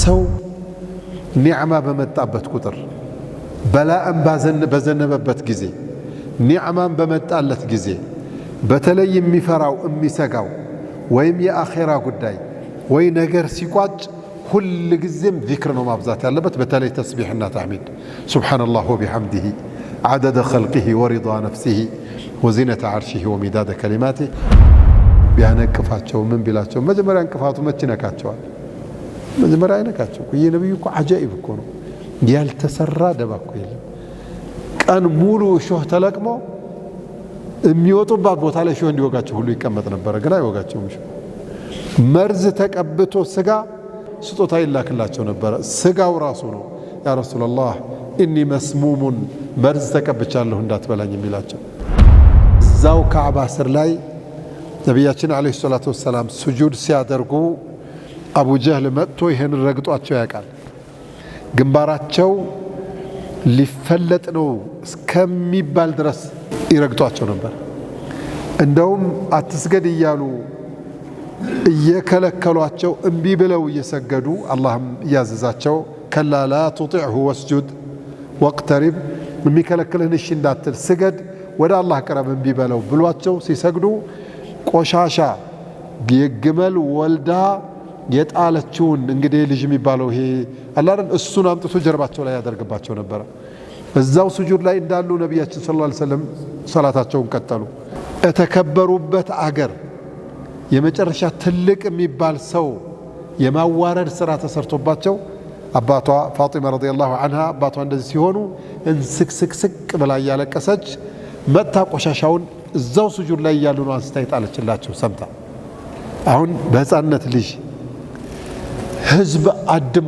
ሰው ኒዕማ በመጣበት ቁጥር በላእም በዘነበበት ጊዜ ኒዕማን በመጣለት ጊዜ በተለይ የሚፈራው የሚሰጋው ወይም የአኺራ ጉዳይ ወይ ነገር ሲቋጭ ሁል ጊዜም ዚክር ነው ማብዛት ያለበት። በተለይ ተስቢሕና ተሕሚድ ሱብሓነላህ ወቢሐምዲሂ ዓደደ ኸልቂሂ ወሪዷ ነፍሲሂ ወዚነተ ዓርሺሂ ወሚዳደ ከሊማቲሂ። ቢያነቅፋቸው ምን ቢላቸው መጀመሪያ እንቅፋቱ መች ይነካቸዋል? መጀመሪያ አይነካቸው። ይህ ነቢዩ እኮ አጃኢብ እኮ ነው። ያልተሰራ ደባ እኮ የለም። ቀን ሙሉ እሾህ ተለቅሞ የሚወጡባት ቦታ ላይ እሾህ እንዲወጋቸው ሁሉ ይቀመጥ ነበረ፣ ግን አይወጋቸውም። መርዝ ተቀብቶ ስጋ ስጦታ ይላክላቸው ነበረ። ስጋው ራሱ ነው ያ ረሱላላህ ኢኒ መስሙሙን መርዝ ተቀብቻለሁ እንዳትበላኝ የሚላቸው። እዛው ካዕባ ስር ላይ ነቢያችን ዓለይሂ ሰላቱ ወሰላም ሱጁድ ሲያደርጉ አቡ ጀህል መጥቶ ይህን ረግጧቸው ያውቃል። ግንባራቸው ሊፈለጥ ነው እስከሚባል ድረስ ይረግጧቸው ነበር። እንደውም አትስገድ እያሉ እየከለከሏቸው እምቢ ብለው እየሰገዱ አላህም እያዘዛቸው ከላ ላ ቱጢዕሁ ወስጁድ ወቅተሪብ፣ የሚከለክልህን እሺ እንዳትል ስገድ፣ ወደ አላህ ቅረብ፣ እምቢ በለው ብሏቸው ሲሰግዱ ቆሻሻ የግመል ወልዳ የጣለችውን እንግዲህ ልጅ የሚባለው ይሄ አላህን እሱን አምጥቶ ጀርባቸው ላይ ያደርግባቸው ነበረ። እዛው ስጁድ ላይ እንዳሉ ነቢያችን ሰለላሁ ዐለይሂ ወሰለም ሰላታቸውን ቀጠሉ። የተከበሩበት አገር የመጨረሻ ትልቅ የሚባል ሰው የማዋረድ ስራ ተሰርቶባቸው አባቷ ፋጢማ ረዲየላሁ ዐንሃ አባቷ እንደዚህ ሲሆኑ እንስክስክስቅ ብላ እያለቀሰች መጥታ ቆሻሻውን እዛው ስጁድ ላይ እያሉ ነው አንስታ ይጣለችላቸው ሰምታ። አሁን በህፃንነት ልጅ ህዝብ አድሞ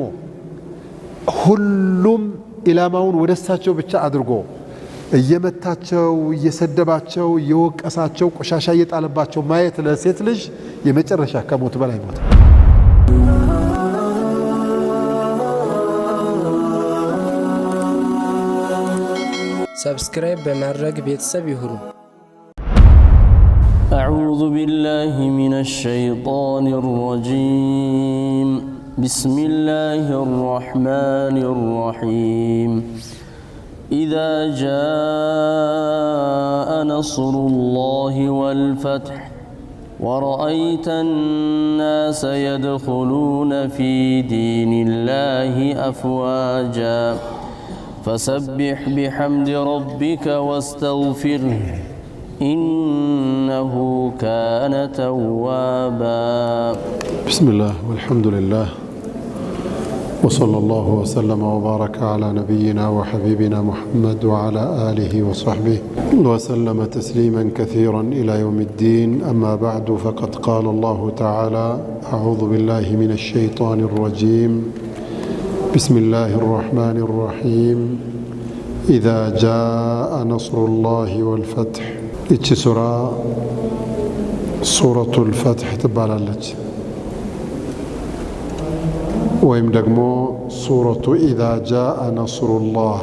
ሁሉም ኢላማውን ወደ እሳቸው ብቻ አድርጎ እየመታቸው እየሰደባቸው እየወቀሳቸው ቆሻሻ እየጣለባቸው ማየት ለሴት ልጅ የመጨረሻ ከሞት በላይ ሞት። ሰብስክራይብ በማድረግ ቤተሰብ ይሁኑ። أعوذ بالله من الشيطان الرجيم بسم الله الرحمن الرحيم إذا جاء نصر الله والفتح ورأيت الناس يدخلون في دين الله أفواجا فسبح بحمد ربك واستغفره إنه كان توابا. بسم الله والحمد لله وصلى الله وسلم وبارك على نبينا وحبيبنا محمد وعلى آله وصحبه وسلم تسليما كثيرا إلى يوم الدين. أما بعد فقد قال الله تعالى أعوذ بالله من الشيطان الرجيم بسم الله الرحمن الرحيم إذا جاء نصر الله والفتح. إيش سورة الفتح تبالالج ወይም ደግሞ ሱረቱ ኢዛ ጃአ ነስሩላህ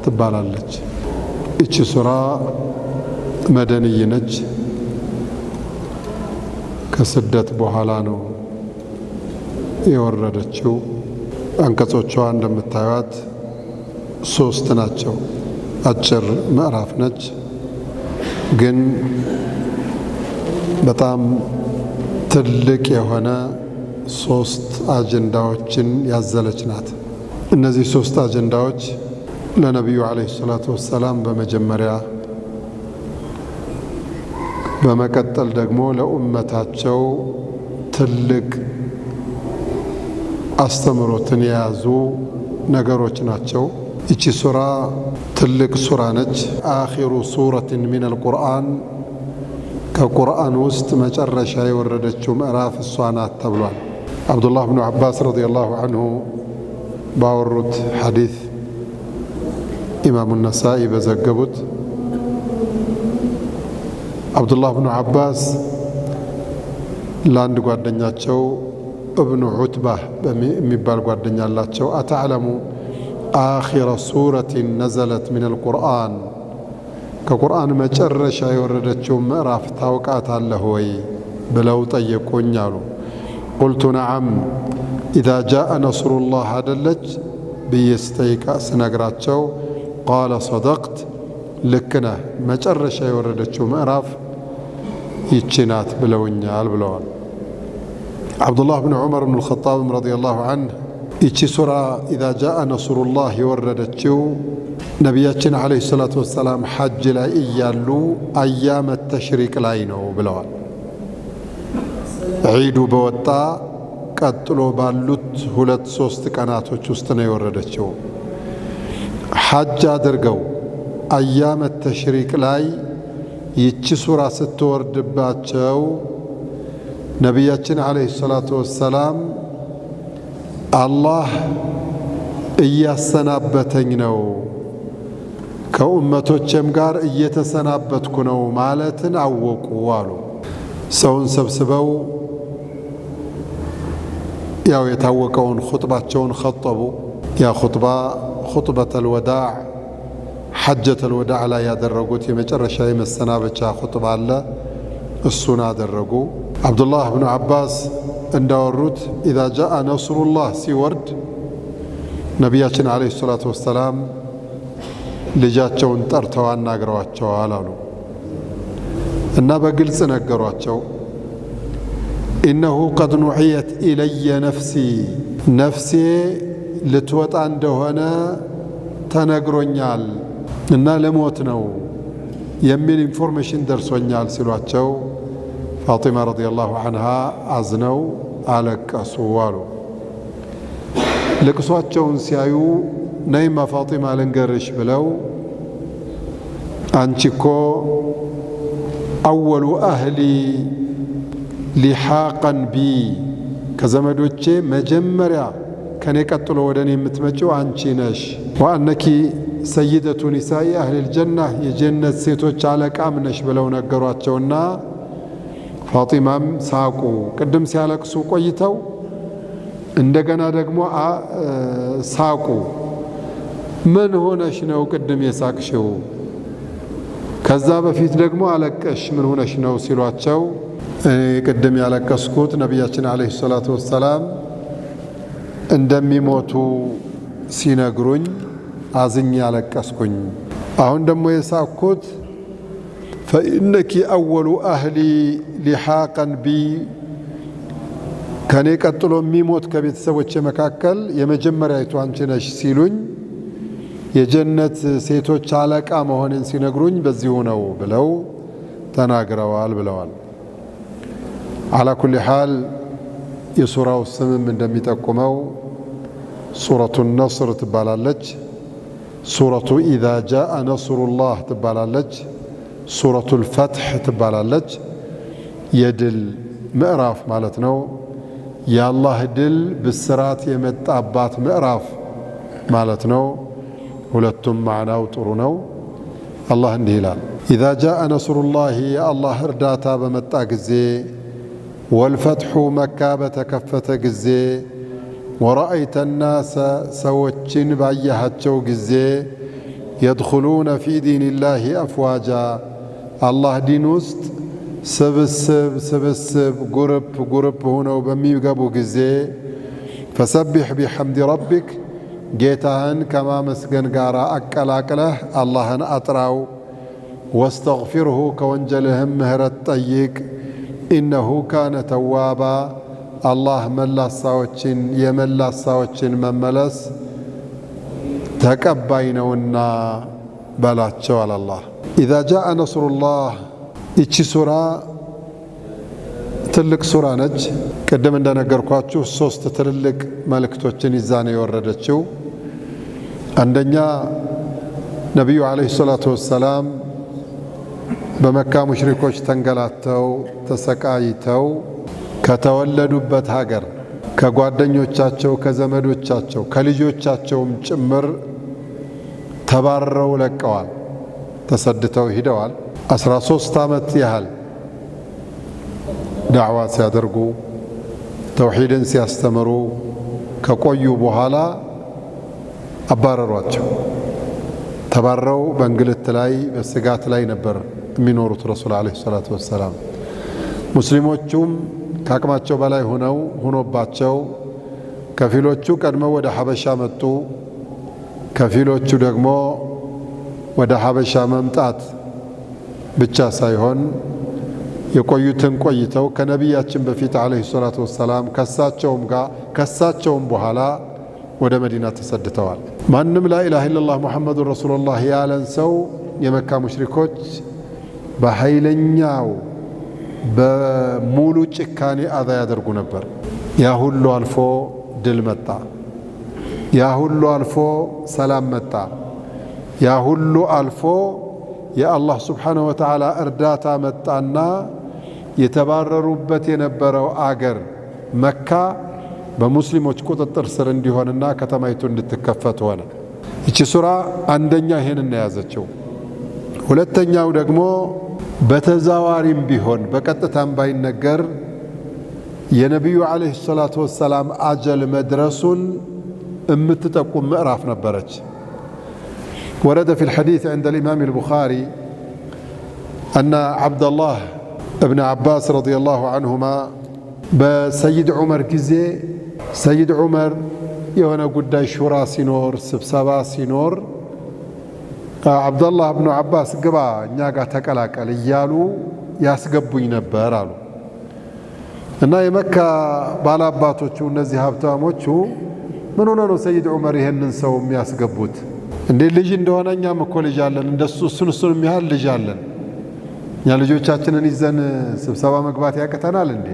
ትባላለች። እቺ ሱራ መደንይ ነች። ከስደት በኋላ ነው የወረደችው። አንቀጾቿ እንደምታዩት 3 ናቸው። አጭር ምዕራፍ ነች፣ ግን በጣም ትልቅ የሆነ 3 አጀንዳዎችን ያዘለች ናት። እነዚህ 3 አጀንዳዎች ለነቢዩ ዓለይሂ ሰላቱ ወሰላም በመጀመሪያ፣ በመቀጠል ደግሞ ለኡመታቸው ትልቅ አስተምሮትን የያዙ ነገሮች ናቸው። እቺ ሱራ ትልቅ ሱራ ነች። አኺሩ ሱረትን ሚን አልቁርአን፣ ከቁርአን ውስጥ መጨረሻ የወረደችው ምዕራፍ እሷ ናት ተብሏል። አብዱላህ ብኑ ዓባስ ረዲየላሁ ዐንሁ ባወሩት ሐዲስ ኢማሙ ነሳኢ በዘገቡት አብዱላህ ብኑ ዓባስ ለአንድ ጓደኛቸው እብኑ ዑትባህ የሚባል ጓደኛ አላቸው። አተዕለሙ አኺረ ሱረትን ነዘለት ሚን አልቁርአን፣ ከቁርአን መጨረሻ የወረደችው ምዕራፍ ታውቃታለህ ወይ ብለው ጠየቁኝ አሉ። ቁልቱ ነዓም ኢዛ ጃአ ነስሩላህ አደለች ብዬ ስጠይቃ ስነግራቸው ቃለ ሰደቅት ልክ ነህ መጨረሻ የወረደችው ምዕራፍ ይቺ ናት ብለውኛል ብለዋል። ዓብዱላህ ብን ዑመር ብን አልኸጣብ ረዲየላሁ ዐንሁ ይቺ ሱራ ኢዛ ጃአ ነስሩላህ የወረደችው ነቢያችን ዓለይሂ ሰላቱ ወሰላም ሐጅ ላይ እያሉ አያመ ተሽሪቅ ላይ ነው ብለዋል። ዒዱ በወጣ ቀጥሎ ባሉት 2-3 ቀናቶች ውስጥ ነው የወረደችው። ሐጅ አድርገው አያመ ተሽሪቅ ላይ ይቺ ሱራ ስትወርድባቸው ነቢያችን ዓለይሂ ሰላቱ ወሰላም አላህ እያሰናበተኝ ነው ከኡመቶቼም ጋር እየተሰናበትኩ ነው ማለትን አወቁ አሉ። ሰውን ሰብስበው ያው የታወቀውን ኹጥባቸውን ኸጠቡ። ያ ኹጥባ ኹጥበተል ወዳዕ ሐጀተል ወዳዕ ላይ ያደረጉት የመጨረሻ የመሰናበቻ ኹጥባ አለ። እሱን አደረጉ። ዓብዱላህ ብኑ ዓባስ እንዳወሩት ኢዛ ጃአ ነስሩላህ ሲወርድ ነቢያችን ዓለይሂ ሰላቱ ወሰላም ልጃቸውን ጠርተው አናግረዋቸዋል አሉ እና በግልጽ ነገሯቸው። ኢነሁ ቀድ ኑዕየት ኢለየ ነፍሴ ልትወጣ እንደሆነ ተነግሮኛል እና ለሞት ነው የሚል ኢንፎርሜሽን ደርሶኛል ሲሏቸው ፋጢማ ረዲየላሁ ዐንሃ አዝነው አለቀሱ አሉ። ልቅሷቸውን ሲያዩ ነይማ ፋጢማ ልንገርሽ ብለው አንቺ እኮ አወሉ አህሊ ሊሓቀን ቢ ከዘመዶቼ መጀመሪያ ከኔ ቀጥሎ ወደ እኔ የምትመጪው አንቺ ነሽ። ወአነኪ ሰይደቱ ኒሳኢ አህሊል ጀና የጀነት ሴቶች አለቃም ነሽ ብለው ነገሯቸውና ፋጢማም ሳቁ። ቅድም ሲያለቅሱ ቆይተው እንደገና ደግሞ ሳቁ። ምን ሆነሽ ነው ቅድም የሳቅሽው? ከዛ በፊት ደግሞ አለቀሽ ምን ሆነሽ ነው ሲሏቸው ቅድም ያለቀስኩት ነቢያችን ዓለይሂ ሰላቱ ወሰላም እንደሚሞቱ ሲነግሩኝ አዝኝ ያለቀስኩኝ። አሁን ደግሞ የሳቅኩት ፈኢነኪ አወሉ አህሊ ሊሓቀን ቢ ከኔ ቀጥሎ የሚሞት ከቤተሰቦቼ መካከል የመጀመሪያይቱ አንቺ ነሽ ሲሉኝ የጀነት ሴቶች አለቃ መሆንን ሲነግሩኝ በዚሁ ነው ብለው ተናግረዋል ብለዋል። አላ ኩሊ ሓል የሱራው ስምም እንደሚጠቁመው ሱረቱ ነስር ትባላለች፣ ሱረቱ ኢዛ ጃአ ነስሩላህ ትባላለች፣ ሱረቱል ፈትሕ ትባላለች። የድል ምዕራፍ ማለት ነው። የአላህ ድል ብስራት የመጣባት ምዕራፍ ማለት ነው። ሁለቱም ማዕናው ጥሩ ነው። አላህ እንዲህ ይላል፣ ኢዛ ጃአ ነስሩላሂ የአላህ እርዳታ በመጣ ጊዜ፣ ወልፈትሑ መካ በተከፈተ ጊዜ፣ ወረአይተ ናሰ ሰዎችን ባያሃቸው ጊዜ፣ የድኹሉነ ፊ ዲንላሂ አፍዋጃ አላህ ዲን ውስጥ ስብስብ ጉርፕ ሆነው በሚገቡ ጊዜ፣ ፈሰቢሕ ቢሐምድ ረቢክ ጌታህን ከማመስገን ጋር አቀላቅለህ አላህን አጥራው፣ ወስተግፊርሁ ከወንጀልህም ምህረት ጠይቅ፣ ኢነሁ ካነ ተዋባ አላህ የመላሳዎችን መመለስ ተቀባይ ነውና በላቸው አላህ። ኢዛ ጃአ ነስሩላህ ይቺ ሱራ ትልቅ ሱራ ነች። ቅድም እንደነገርኳችሁ 3 ትልልቅ መልእክቶችን ይዛ ነው የወረደችው። አንደኛ ነቢዩ ዓለይሂ ሰላቱ ወሰላም በመካ ሙሽሪኮች ተንገላተው ተሰቃይተው ከተወለዱበት ሀገር ከጓደኞቻቸው ከዘመዶቻቸው ከልጆቻቸውም ጭምር ተባረው ለቀዋል፣ ተሰድተው ሂደዋል። 13 ዓመት ያህል ዳዕዋ ሲያደርጉ ተውሂድን ሲያስተምሩ ከቆዩ በኋላ አባረሯቸው። ተባረው በእንግልት ላይ በስጋት ላይ ነበር የሚኖሩት ረሱል ዓለይሂ ሰላቱ ወሰላም። ሙስሊሞቹም ካቅማቸው በላይ ሆኖባቸው ከፊሎቹ ቀድመው ወደ ሐበሻ መጡ። ከፊሎቹ ደግሞ ወደ ሐበሻ መምጣት ብቻ ሳይሆን የቆዩትን ቆይተው ከነቢያችን በፊት አለይሂ ሰላቱ ወሰላም ከሳቸውም በኋላ ወደ መዲና ተሰድተዋል። ማንም ላኢላሃ ኢለላህ ሙሐመዱን ረሱሉላህ ያለን ሰው የመካ ሙሽሪኮች በኃይለኛው በሙሉ ጭካኔ አዛ ያደርጉ ነበር። ያ ሁሉ አልፎ ድል መጣ። ያ ሁሉ አልፎ ሰላም መጣ። ያ ሁሉ አልፎ የአላህ ስብሓነሁ ወተዓላ እርዳታ መጣና የተባረሩበት የነበረው አገር መካ በሙስሊሞች ቁጥጥር ስር እንዲሆንና ከተማይቱ እንድትከፈት ሆነ። ይቺ ሱራ አንደኛ ይሄንን ያዘችው። ሁለተኛው ደግሞ በተዛዋሪም ቢሆን በቀጥታም ባይነገር የነቢዩ ዓለይሂ ሰላቱ ወሰላም አጀል መድረሱን እምትጠቁም ምዕራፍ ነበረች። ወረደ ፊል ሐዲስ عند الإمام البخاري أن عبد الله ابن عباس رضي الله عنهما በሰይድ ዑመር ጊዜ ሰይድ ዑመር የሆነ ጉዳይ ሹራ ሲኖር ስብሰባ ሲኖር አብዱላህ ብኑ አባስ ግባ እኛ ጋር ተቀላቀል እያሉ ያስገቡኝ ነበር አሉ። እና የመካ ባላባቶቹ እነዚህ ሀብታሞቹ ምን ሆነ ነው ሰይድ ዑመር ይሄንን ሰው የሚያስገቡት? እንዴ ልጅ እንደሆነ እኛም እኮ ልጅ አለን፣ እንደሱ እሱን የሚያህል ልጅ አለን። እኛ ልጆቻችንን ይዘን ስብሰባ መግባት ያቅተናል እንዴ?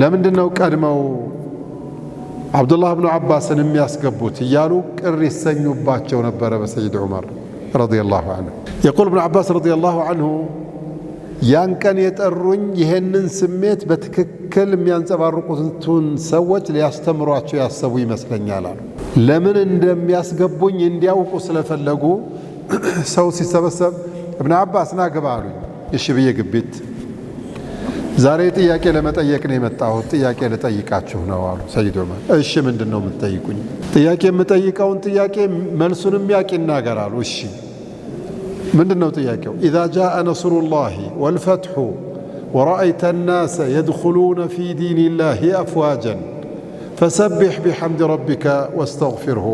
ለምንድነው ቀድመው አብዱላህ ብኑ አባስን የሚያስገቡት እያሉ ቅር ይሰኙባቸው ነበረ በሰይድ ዑመር ረዲየላሁ ዐንሁ። የቁል ብኑ አባስ ረዲየላሁ ዐንሁ ያን ቀን የጠሩኝ ይሄንን ስሜት በትክክል የሚያንጸባርቁትን ሰዎች ሊያስተምሯቸው ያሰቡ ይመስለኛል አሉ። ለምን እንደሚያስገቡኝ እንዲያውቁ ስለፈለጉ ሰው ሲሰበሰብ እብነ አባስ ና ግባ አሉኝ። እሺ ብዬ ግቢት ዛሬ ጥያቄ ለመጠየቅ ነው የመጣሁት፣ ጥያቄ ልጠይቃችሁ ነው አሉ ሰይድ ዑመር። እሺ ምንድን ነው የምትጠይቁኝ? ጥያቄ የምጠይቀውን ጥያቄ መልሱን የሚያውቅ ይናገር አሉ። እሺ ምንድን ነው ጥያቄው? ኢዛ ጃአ ነስሩላሂ ወልፈትሑ ወረአይተ ናሰ የድኹሉነ ፊ ዲኒላሂ አፍዋጀን ፈሰቢሕ ቢሐምድ ረቢከ ወስተግፊርሁ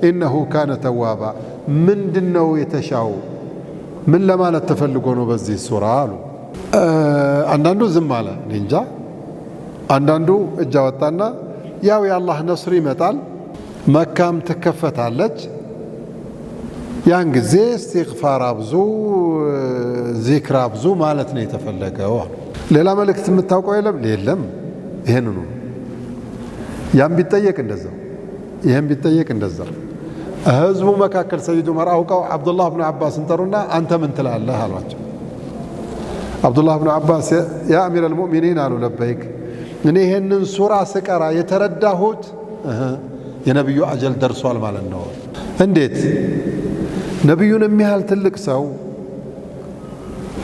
ኢነሁ ካነ ተዋባ። ምንድን ነው የተሻው? ምን ለማለት ተፈልጎ ነው በዚህ ሱራ አሉ። አንዳንዱ ዝም አለ፣ እኔ እንጃ። አንዳንዱ እጅ አወጣና ያው የአላህ ነስር ይመጣል፣ መካም ትከፈታለች፣ ያን ጊዜ እስትግፋር አብዙ፣ ዚክር አብዙ ማለት ነው የተፈለገው። ሌላ መልእክት የምታውቀው የለም? ይሄንኑ ያም ቢጠየቅ እንደዛው፣ ይሄን ቢጠየቅ እንደዛው። ህዝቡ መካከል ሰይድ ዑመር አውቀው አብዱላህ ብኑ አባስን ጠሩና አንተ ምን ትላለህ አሏቸው። አብዱላህ ብኑ አባስ ያ አሚር አልሙእሚኒን አሉ። ለበይክ። እኔ ይሄንን ሱራ ስቀራ የተረዳሁት የነቢዩ አጀል ደርሷል ማለት ነው። እንዴት? ነቢዩን የሚያህል ትልቅ ሰው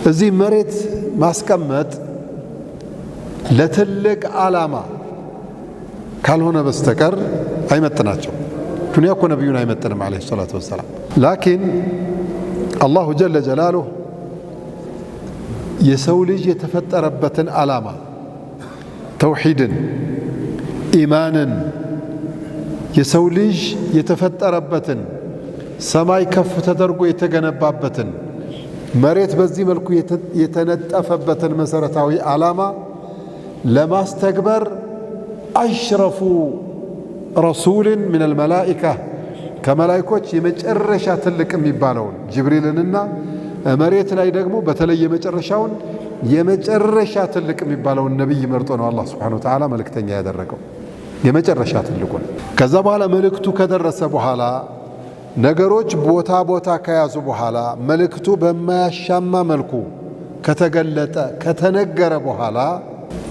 እዚህ መሬት ማስቀመጥ ለትልቅ ዓላማ ካልሆነ በስተቀር አይመጥናቸው። ዱንያ እኮ ነቢዩን አይመጥንም ዓለይሂ ሰላቱ ወሰላም። ላኪን አላሁ ጀለ ጀላሉሁ የሰው ልጅ የተፈጠረበትን ዓላማ ተውሒድን፣ ኢማንን፣ የሰው ልጅ የተፈጠረበትን ሰማይ ከፍ ተደርጎ የተገነባበትን መሬት በዚህ መልኩ የተነጠፈበትን መሰረታዊ ዓላማ ለማስተግበር አሽረፉ ረሱልን ምን አልመላኢካ ከመላይኮች የመጨረሻ ትልቅ የሚባለውን ጅብሪልንና መሬት ላይ ደግሞ በተለይ የመጨረሻውን የመጨረሻ ትልቅ የሚባለውን ነቢይ መርጦ ነው አላህ ሱብሓነሁ ወተዓላ መልእክተኛ ያደረገው፣ የመጨረሻ ትልቁን። ከዛ በኋላ መልእክቱ ከደረሰ በኋላ ነገሮች ቦታ ቦታ ከያዙ በኋላ መልእክቱ በማያሻማ መልኩ ከተገለጠ ከተነገረ በኋላ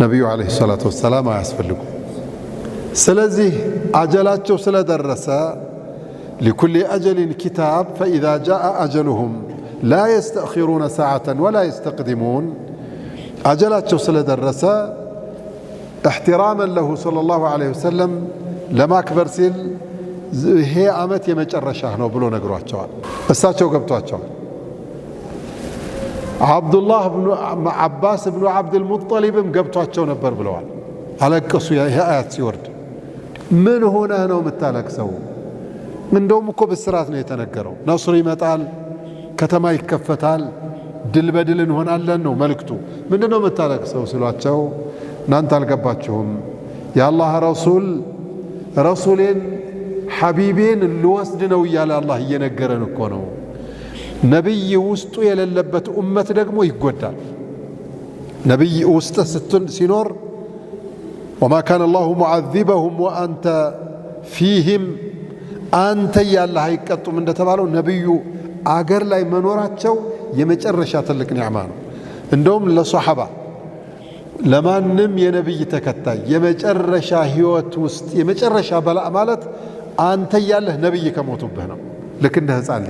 ነቢዩ ዓለይሂ ሰላቱ ወሰላም አያስፈልጉ። ስለዚህ አጀላቸው ስለደረሰ ሊኩሊ አጀሊን ኪታብ ፈኢዛ ጃአ አጀሉሁም ላ የስተእኺሩነ ሰዓተን ወላ የስተቅዲሙን። አጀላቸው ስለደረሰ እሕትራመን ለሁ ሰለላሁ ዐለይሂ ወሰለም ለማክበር ሲል ይሄ ዓመት የመጨረሻ ነው ብሎ ነግሯቸዋል። እሳቸው ገብቷቸዋል። አብዱላህ ብኑ አባስ ብኑ አብዱል ሙጠሊብም ገብቷቸው ነበር ብለዋል። አለቀሱ። ይህ አያት ሲወርድ ምን ሆነ ነው የምታለቅሰው? እንደውም እኮ ብስራት ነው የተነገረው። ነስር ይመጣል፣ ከተማ ይከፈታል፣ ድል በድል እንሆናለን ነው መልእክቱ። ምንድነው የምታለቅሰው ሲሏቸው እናንተ አልገባችሁም፣ የአላህ ረሱሌን ሐቢቤን ልወስድ ነው እያለ አላህ እየነገረን እኮ ነው። ነቢይ ውስጡ የሌለበት ኡመት ደግሞ ይጎዳል። ነቢይ ውስጥ ሲኖር ወማ ካነ አላሁ ሙዓዚበሁም ወአንተ ፊህም፣ አንተ ያለህ አይቀጡም እንደተባለው ነቢዩ አገር ላይ መኖራቸው የመጨረሻ ትልቅ ኒዕማ ነው። እንደውም ለሶሐባ ለማንም የነቢይ ተከታይ የመጨረሻ ህይወት ውስጥ የመጨረሻ በላእ ማለት አንተ ያለህ ነቢይ ከሞቱብህ ነው። ልክ እንደ ሕፃን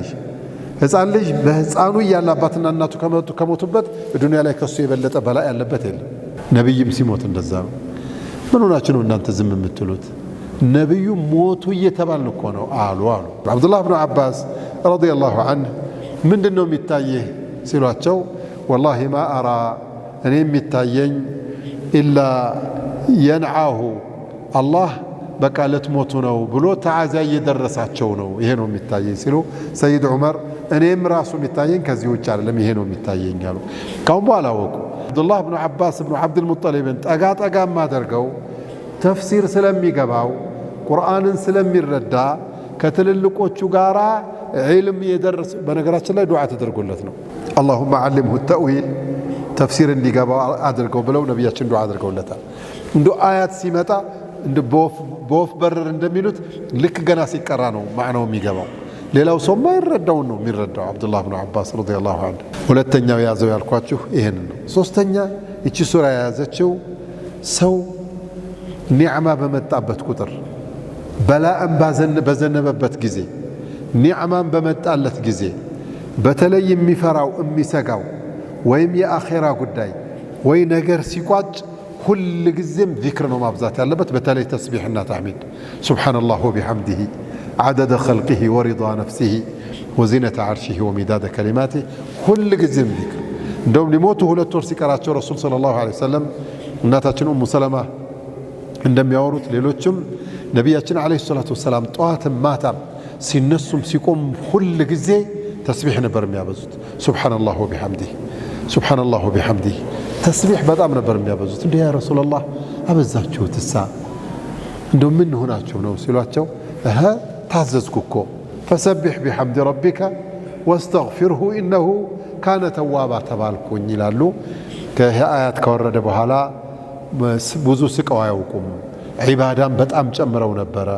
ልጅ በሕፃኑ እያለ አባትና እናቱ ከሞቱበት በዱንያ ላይ ከሱ የበለጠ በላእ ያለበት የለም። ነቢይም ሲሞት እንደዛ ነው። ምን ሆናችሁ ነው እናንተ ዝም የምትሉት? ነቢዩ ሞቱ እየተባልን እኮ ነው አሉ። አብዱላህ ብኑ አባስ ረዲየላሁ ዐንሁ ምንድን ነው የሚታየህ ሲሏቸው ወላሂ ማ አራ፣ እኔ የሚታየኝ ኢላ የንዓሁ አላህ በቃ ልትሞቱ ነው ብሎ ተዓዛ እየደረሳቸው ነው፣ ይሄ ነው የሚታየኝ ሲሉ ሰይድ ዑመር እኔም ራሱ የሚታየኝ ከዚህ ውጭ አይደለም ይሄ ነው የሚታየኝ አሉ። ካሁን በኋላ አወቁ። አብዱላህ ብኑ አባስ ብኑ አብዱል ሙጠሊብን ጠጋ ማደርገው ተፍሲር ስለሚገባው ቁርአንን ስለሚረዳ ከትልልቆቹ ጋራ ዒልም የደረሰ በነገራችን ላይ ዱዓ ተደርጎለት ነው። አላሁመ ዓሊምሁ ተእዊል ተፍሲር እንዲገባው አድርገው ብለው ነቢያችን ዱዓ አድርገውለታል። እንደ አያት ሲመጣ እንደ በወፍ በረር እንደሚሉት ልክ ገና ሲቀራ ነው ማዕናው የሚገባው። ሌላው ሰው ማይረዳውን ነው የሚረዳው። አብዱላህ ብኑ አባስ ረዲየላሁ ዐንሁ ሁለተኛው የያዘው ያልኳችሁ ይሄን ነው። ሶስተኛ እቺ ሱራ የያዘችው ሰው ኒዕማ በመጣበት ቁጥር በላእም በዘነበበት ጊዜ ኒዕማን በመጣለት ጊዜ በተለይ የሚፈራው የሚሰጋው ወይም የአኼራ ጉዳይ ወይ ነገር ሲቋጭ ሁል ጊዜም ዚክር ነው ማብዛት ያለበት። በተለይ ተስቢሕና ተሕሚድ ሱብሓነላህ ወቢሐምዲሂ ዓደደ ኸልቂሂ ወሪዳ ነፍሲሂ ወዚነተ ዓርሺሂ ወሚዳደ ከሊማቲሂ ሁል ጊዜም ዚክር። እንደውም ሊሞቱ 2 ወር ሲቀራቸው ረሱል ሰለላሁ ዐለይሂ ወሰለም እናታችን ኡሙ ሰለማ እንደሚያወሩት ሌሎችም ነቢያችን ዓለይሂ ሰላቱ ወሰላም ጠዋትም ማታም ሲነሱም ሲቆም ሁል ጊዜ ተስቢሕ ነበር የሚያበዙት። ሱብሓነላህ ወቢሐምዲሂ ሱብሓነላህ ወቢሐምዲሂ ተስቢሕ በጣም ነበር የሚያበዙት። እንዲህ ያ ረሱላላህ አበዛችሁት እሳ እንደው ምን ሆናችሁ ነው ሲሏቸው ታዘዝኩ እኮ ፈሰቢሕ ቢሐምዲ ረቢከ ወስተግፊርሁ ኢነሁ ካነ ተዋባ ተባልኩኝ ይላሉ። ከይህ አያት ከወረደ በኋላ ብዙ ስቀው አያውቁም። ዒባዳን በጣም ጨምረው ነበረ።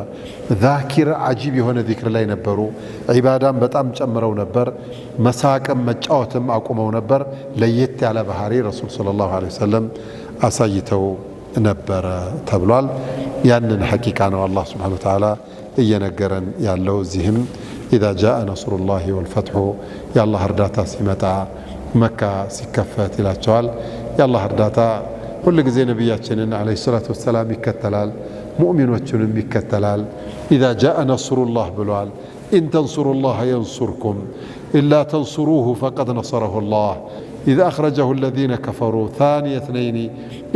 ዛኪር አጂብ የሆነ ዚክር ላይ ነበሩ። ዒባዳን በጣም ጨምረው ነበር። መሳቅም መጫወትም አቁመው ነበር። ለየት ያለ ባህሪ ረሱል ሰለላሁ ዐለይሂ ወሰለም አሳይተው ነበረ ተብሏል። ያንን ሐቂቃ ነው አላህ ሱብሓነሁ ወተዓላ እየነገረን ያለው። እዚህም ኢዛ ጃአ ነስሩላሂ ወልፈትሑ የአላህ እርዳታ ሲመጣ መካ ሲከፈት ይላቸዋል። የአላህ እርዳታ ሁል ጊዜ ነቢያችንን ዓለይሂ ሰላቱ ወሰላም ይከተላል፣ ሙእሚኖቹንም ይከተላል። ኢዛ ጃአ ነስሩላህ ብሏል። ኢን ተንሱሩላህ የንሱርኩም ኢላ ተንሱሩሁ ፈቀድ ነሰረሁላህ ኢዝ አኽረጀሁ አለዚነ ከፈሩ ታኒየ እትነይኒ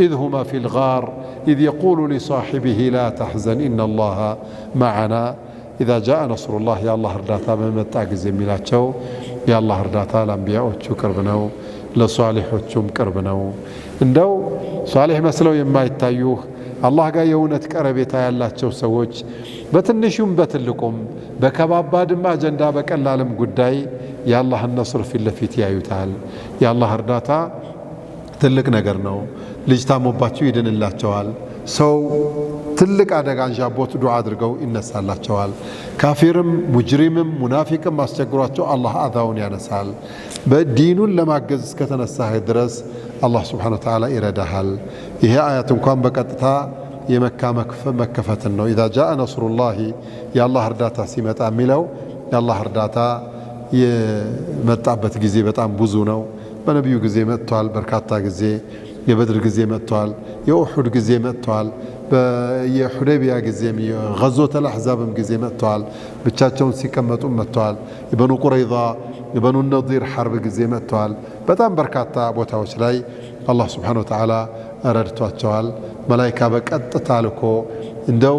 ኢዝ ሁማ ፊል ጋር ኢዝ የቁሉ ሊሳሒቢሂ ላ ተሕዘን ኢነላሃ መዓና። ኢዛ ጃአ ነስሩላህ የአላህ እርዳታ በመጣ ጊዜ የሚላቸው የአላህ እርዳታ ለአንቢያዎቹ ቅርብ ነው፣ ለሷሊሖቹም ቅርብ ነው። እንደው ሷሊሕ መስለው የማይታዩህ አላህ ጋር የእውነት ቀረቤታ ያላቸው ሰዎች በትንሹም በትልቁም በከባባድም አጀንዳ በቀላልም ጉዳይ የአላህን ነስር ፊት ለፊት ያዩታል። የአላህ እርዳታ ትልቅ ነገር ነው። ልጅ ታሞባቸው ይድንላቸዋል። ሰው ትልቅ አደጋ አንዣቦት ዱዓ አድርገው ይነሳላቸዋል። ካፊርም ሙጅሪምም ሙናፊቅም አስቸግሯቸው አላህ አዛውን ያነሳል። በዲኑን ለማገዝ እስከተነሳህ ድረስ አላህ ስብሓነሁ ወተዓላ ይረዳሃል። ይሄ አያት እንኳን በቀጥታ የመካ መከፈትን ነው። ኢዛ ጃአ ነስሩላሂ የአላህ እርዳታ ሲመጣ የሚለው የአላህ እርዳታ የመጣበት ጊዜ በጣም ብዙ ነው። በነቢዩ ጊዜ መጥቷል፣ በርካታ ጊዜ የበድር ጊዜ መጥቷል፣ የኡሑድ ጊዜ መጥቷል፣ የሑደይቢያ ጊዜም የገዞተል አሕዛብም ጊዜ መጥቷል፣ ብቻቸውን ሲቀመጡም መጥቷል። የበኑ ቁረይዛ የበኑ ነዲር ሐርብ ጊዜ መጥተዋል። በጣም በርካታ ቦታዎች ላይ አላህ ስብሓነሁ ወተዓላ ረድቷቸዋል። መላኢካ በቀጥታ ልኮ እንደው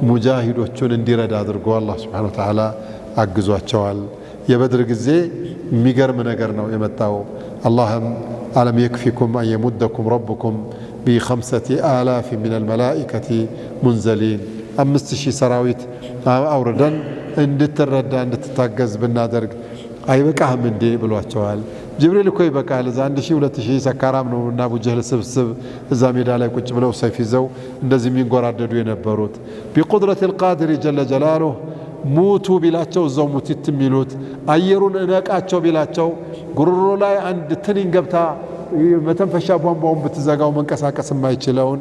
ሙጃሂዶቹን እንዲረዳ አድርጎ አላህ ስብሓነሁ ወተዓላ አግዟቸዋል። የበድር ጊዜ የሚገርም ነገር ነው የመጣው። አላህም አለም የክፊኩም አን የሙደኩም ረብኩም ቢ5000 ሚን አልመላኢከቲ ሙንዘሊን 5000 ሰራዊት አውርደን እንድትረዳ እንድትታገዝ ብናደርግ አይበቃህም እንዴ ብሏቸዋል። ጅብሪል እኮ ይበቃል፣ እዛ 1000-2000 ሰካራም ነው እና አቡ ጀህል ስብስብ እዛ ሜዳ ላይ ቁጭ ብለው ሰይፍ ይዘው እንደዚህ የሚንጎራደዱ የነበሩት ቢቁድረት አልቃድር ጀለ ጀላሉሁ ሙቱ ቢላቸው እዛው ሙቲት የሚሉት አየሩን እነቃቸው ቢላቸው ጉሮሮ ላይ አንድ ትንኝ ገብታ መተንፈሻ ቧንቧውን ብትዘጋው መንቀሳቀስ የማይችለውን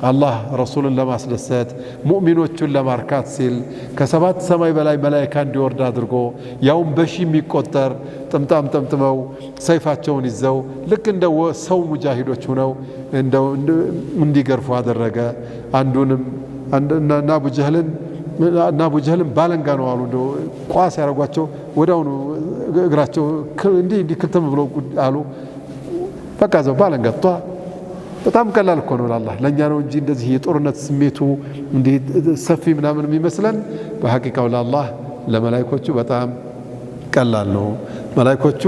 አላህ ረሱልን ለማስደሰት ሙእሚኖቹን ለማርካት ሲል ከ7 ሰማይ በላይ መላኢካ እንዲወርድ አድርጎ ያውም በሺ የሚቆጠር ጥምጣም ጠምጥመው ሰይፋቸውን ይዘው ልክ እንደ ሰው ሙጃሂዶች ሆነው እንዲገርፉ አደረገ። አንዱንም እና አቡ ጀህልን ባለንጋ ነው አሉ እንደው ቋስ ያረጓቸው ወዳውኑ እግራቸው እንዲህ ክትም ብሎ አሉ። በቃ ዘው ባለንጋ በጣም ቀላል እኮ ነው ለአላህ፣ ለእኛ ነው እንጂ እንደዚህ የጦርነት ስሜቱ እንዲህ ሰፊ ምናምን የሚመስለን በሐቂቃው ለአላህ ለመላኢኮቹ በጣም ቀላል ነው። መላኢኮቹ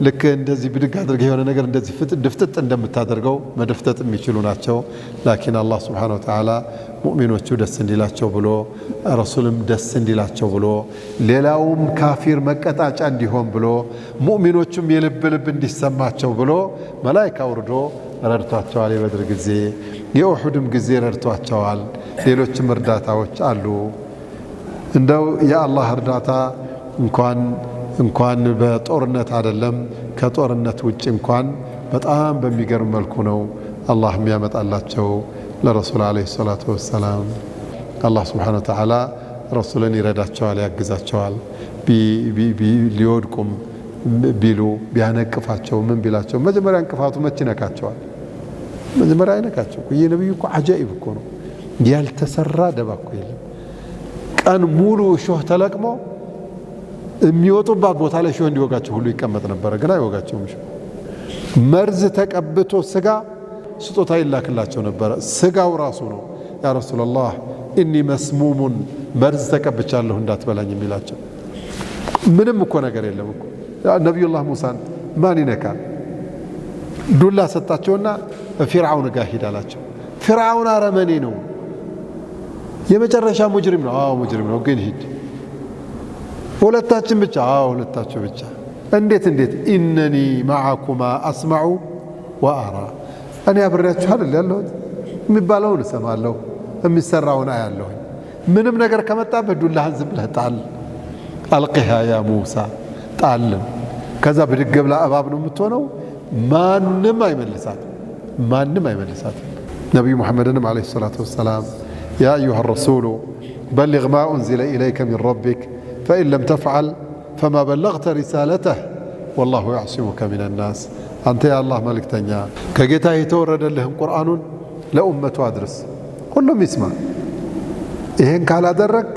ልክ እንደዚህ ብድግ አድርገው የሆነ ነገር እንደዚህ ድፍጥጥ እንደምታደርገው መድፍጠጥ የሚችሉ ናቸው። ላኪን አላህ ስብሓነሁ ወተዓላ ሙእሚኖቹ ደስ እንዲላቸው ብሎ ረሱልም ደስ እንዲላቸው ብሎ ሌላውም ካፊር መቀጣጫ እንዲሆን ብሎ ሙእሚኖቹም የልብ ልብ እንዲሰማቸው ብሎ መላኢካ አውርዶ ረድቷቸዋል። የበድር ጊዜ የኡሑድም ጊዜ ረድቷቸዋል። ሌሎችም እርዳታዎች አሉ። እንደው የአላህ እርዳታ እንኳን በጦርነት አይደለም ከጦርነት ውጭ እንኳን በጣም በሚገርም መልኩ ነው አላህ የሚያመጣላቸው ለረሱል ዓለይሂ ሰላቱ ወሰላም። አላህ ስብሓነሁ ወተዓላ ረሱልን ይረዳቸዋል፣ ያግዛቸዋል። ሊወድቁም ቢሉ ቢያነቅፋቸው ምን ቢላቸው መጀመሪያ እንቅፋቱ መች ይነካቸዋል? መጀመሪያ አይነካቸው። ይህ ነብዩ እኮ አጃኢብ እኮ ነው። ያልተሰራ ደባ እኮ የለም። ቀን ሙሉ እሾህ ተለቅሞ የሚወጡባት ቦታ ላይ እሾህ እንዲወጋቸው ሁሉ ይቀመጥ ነበረ፣ ግን አይወጋቸውም። እሾህ መርዝ ተቀብቶ ስጋ ስጦታ ይላክላቸው ነበረ። ስጋው ራሱ ነው ያ ረሱላላህ ኢኒ መስሙሙን መርዝ ተቀብቻለሁ እንዳትበላኝ የሚላቸው። ምንም እኮ ነገር የለም እኮ። ነቢዩላህ ሙሳን ማን ይነካል? ዱላ ሰጣቸውና ፊርዓውን ጋር ሂድ አላቸው። ፊርዓውን አረመኔ ነው፣ የመጨረሻ ሙጅሪም ነው። አዎ ሙጅሪም ነው፣ ግን ሂድ። ሁለታችን ብቻ? አዎ ሁለታችሁ ብቻ። እንዴት? ኢነኒ ማዓኩማ አስማዑ ወአራ፣ እኔ አብሬያችሁ አይደል ያለሁት? የሚባለውን እሰማለሁ፣ የሚሰራውን አያለሁ። ምንም ነገር ከመጣበት ዱላህን ዝም ብለህ ጣል። አልቂሃ ያ ሙሳ፣ ጣልም። ከዛ ብድግ ብላ እባብ ነው የምትሆነው። ማንም አይመልሳትም። ነቢዩ ሙሐመድንም ዓለይሂ ሰላቱ ወሰላም ያ አዩሃ ረሱሉ በሊግ ማ ኡንዚለ ኢለይከ ሚን ረቢክ ፈኢን ለም ተፍዓል ፈማ በለግተ ሪሳለተህ ወላሁ ያዕሲሙከ ሚነ ናስ። አንተ የአላህ መልእክተኛ ከጌታ የተወረደልህን ቁርአኑን ለኡመቱ አድርስ፣ ሁሉም ይስማ። ይህን ካላደረግ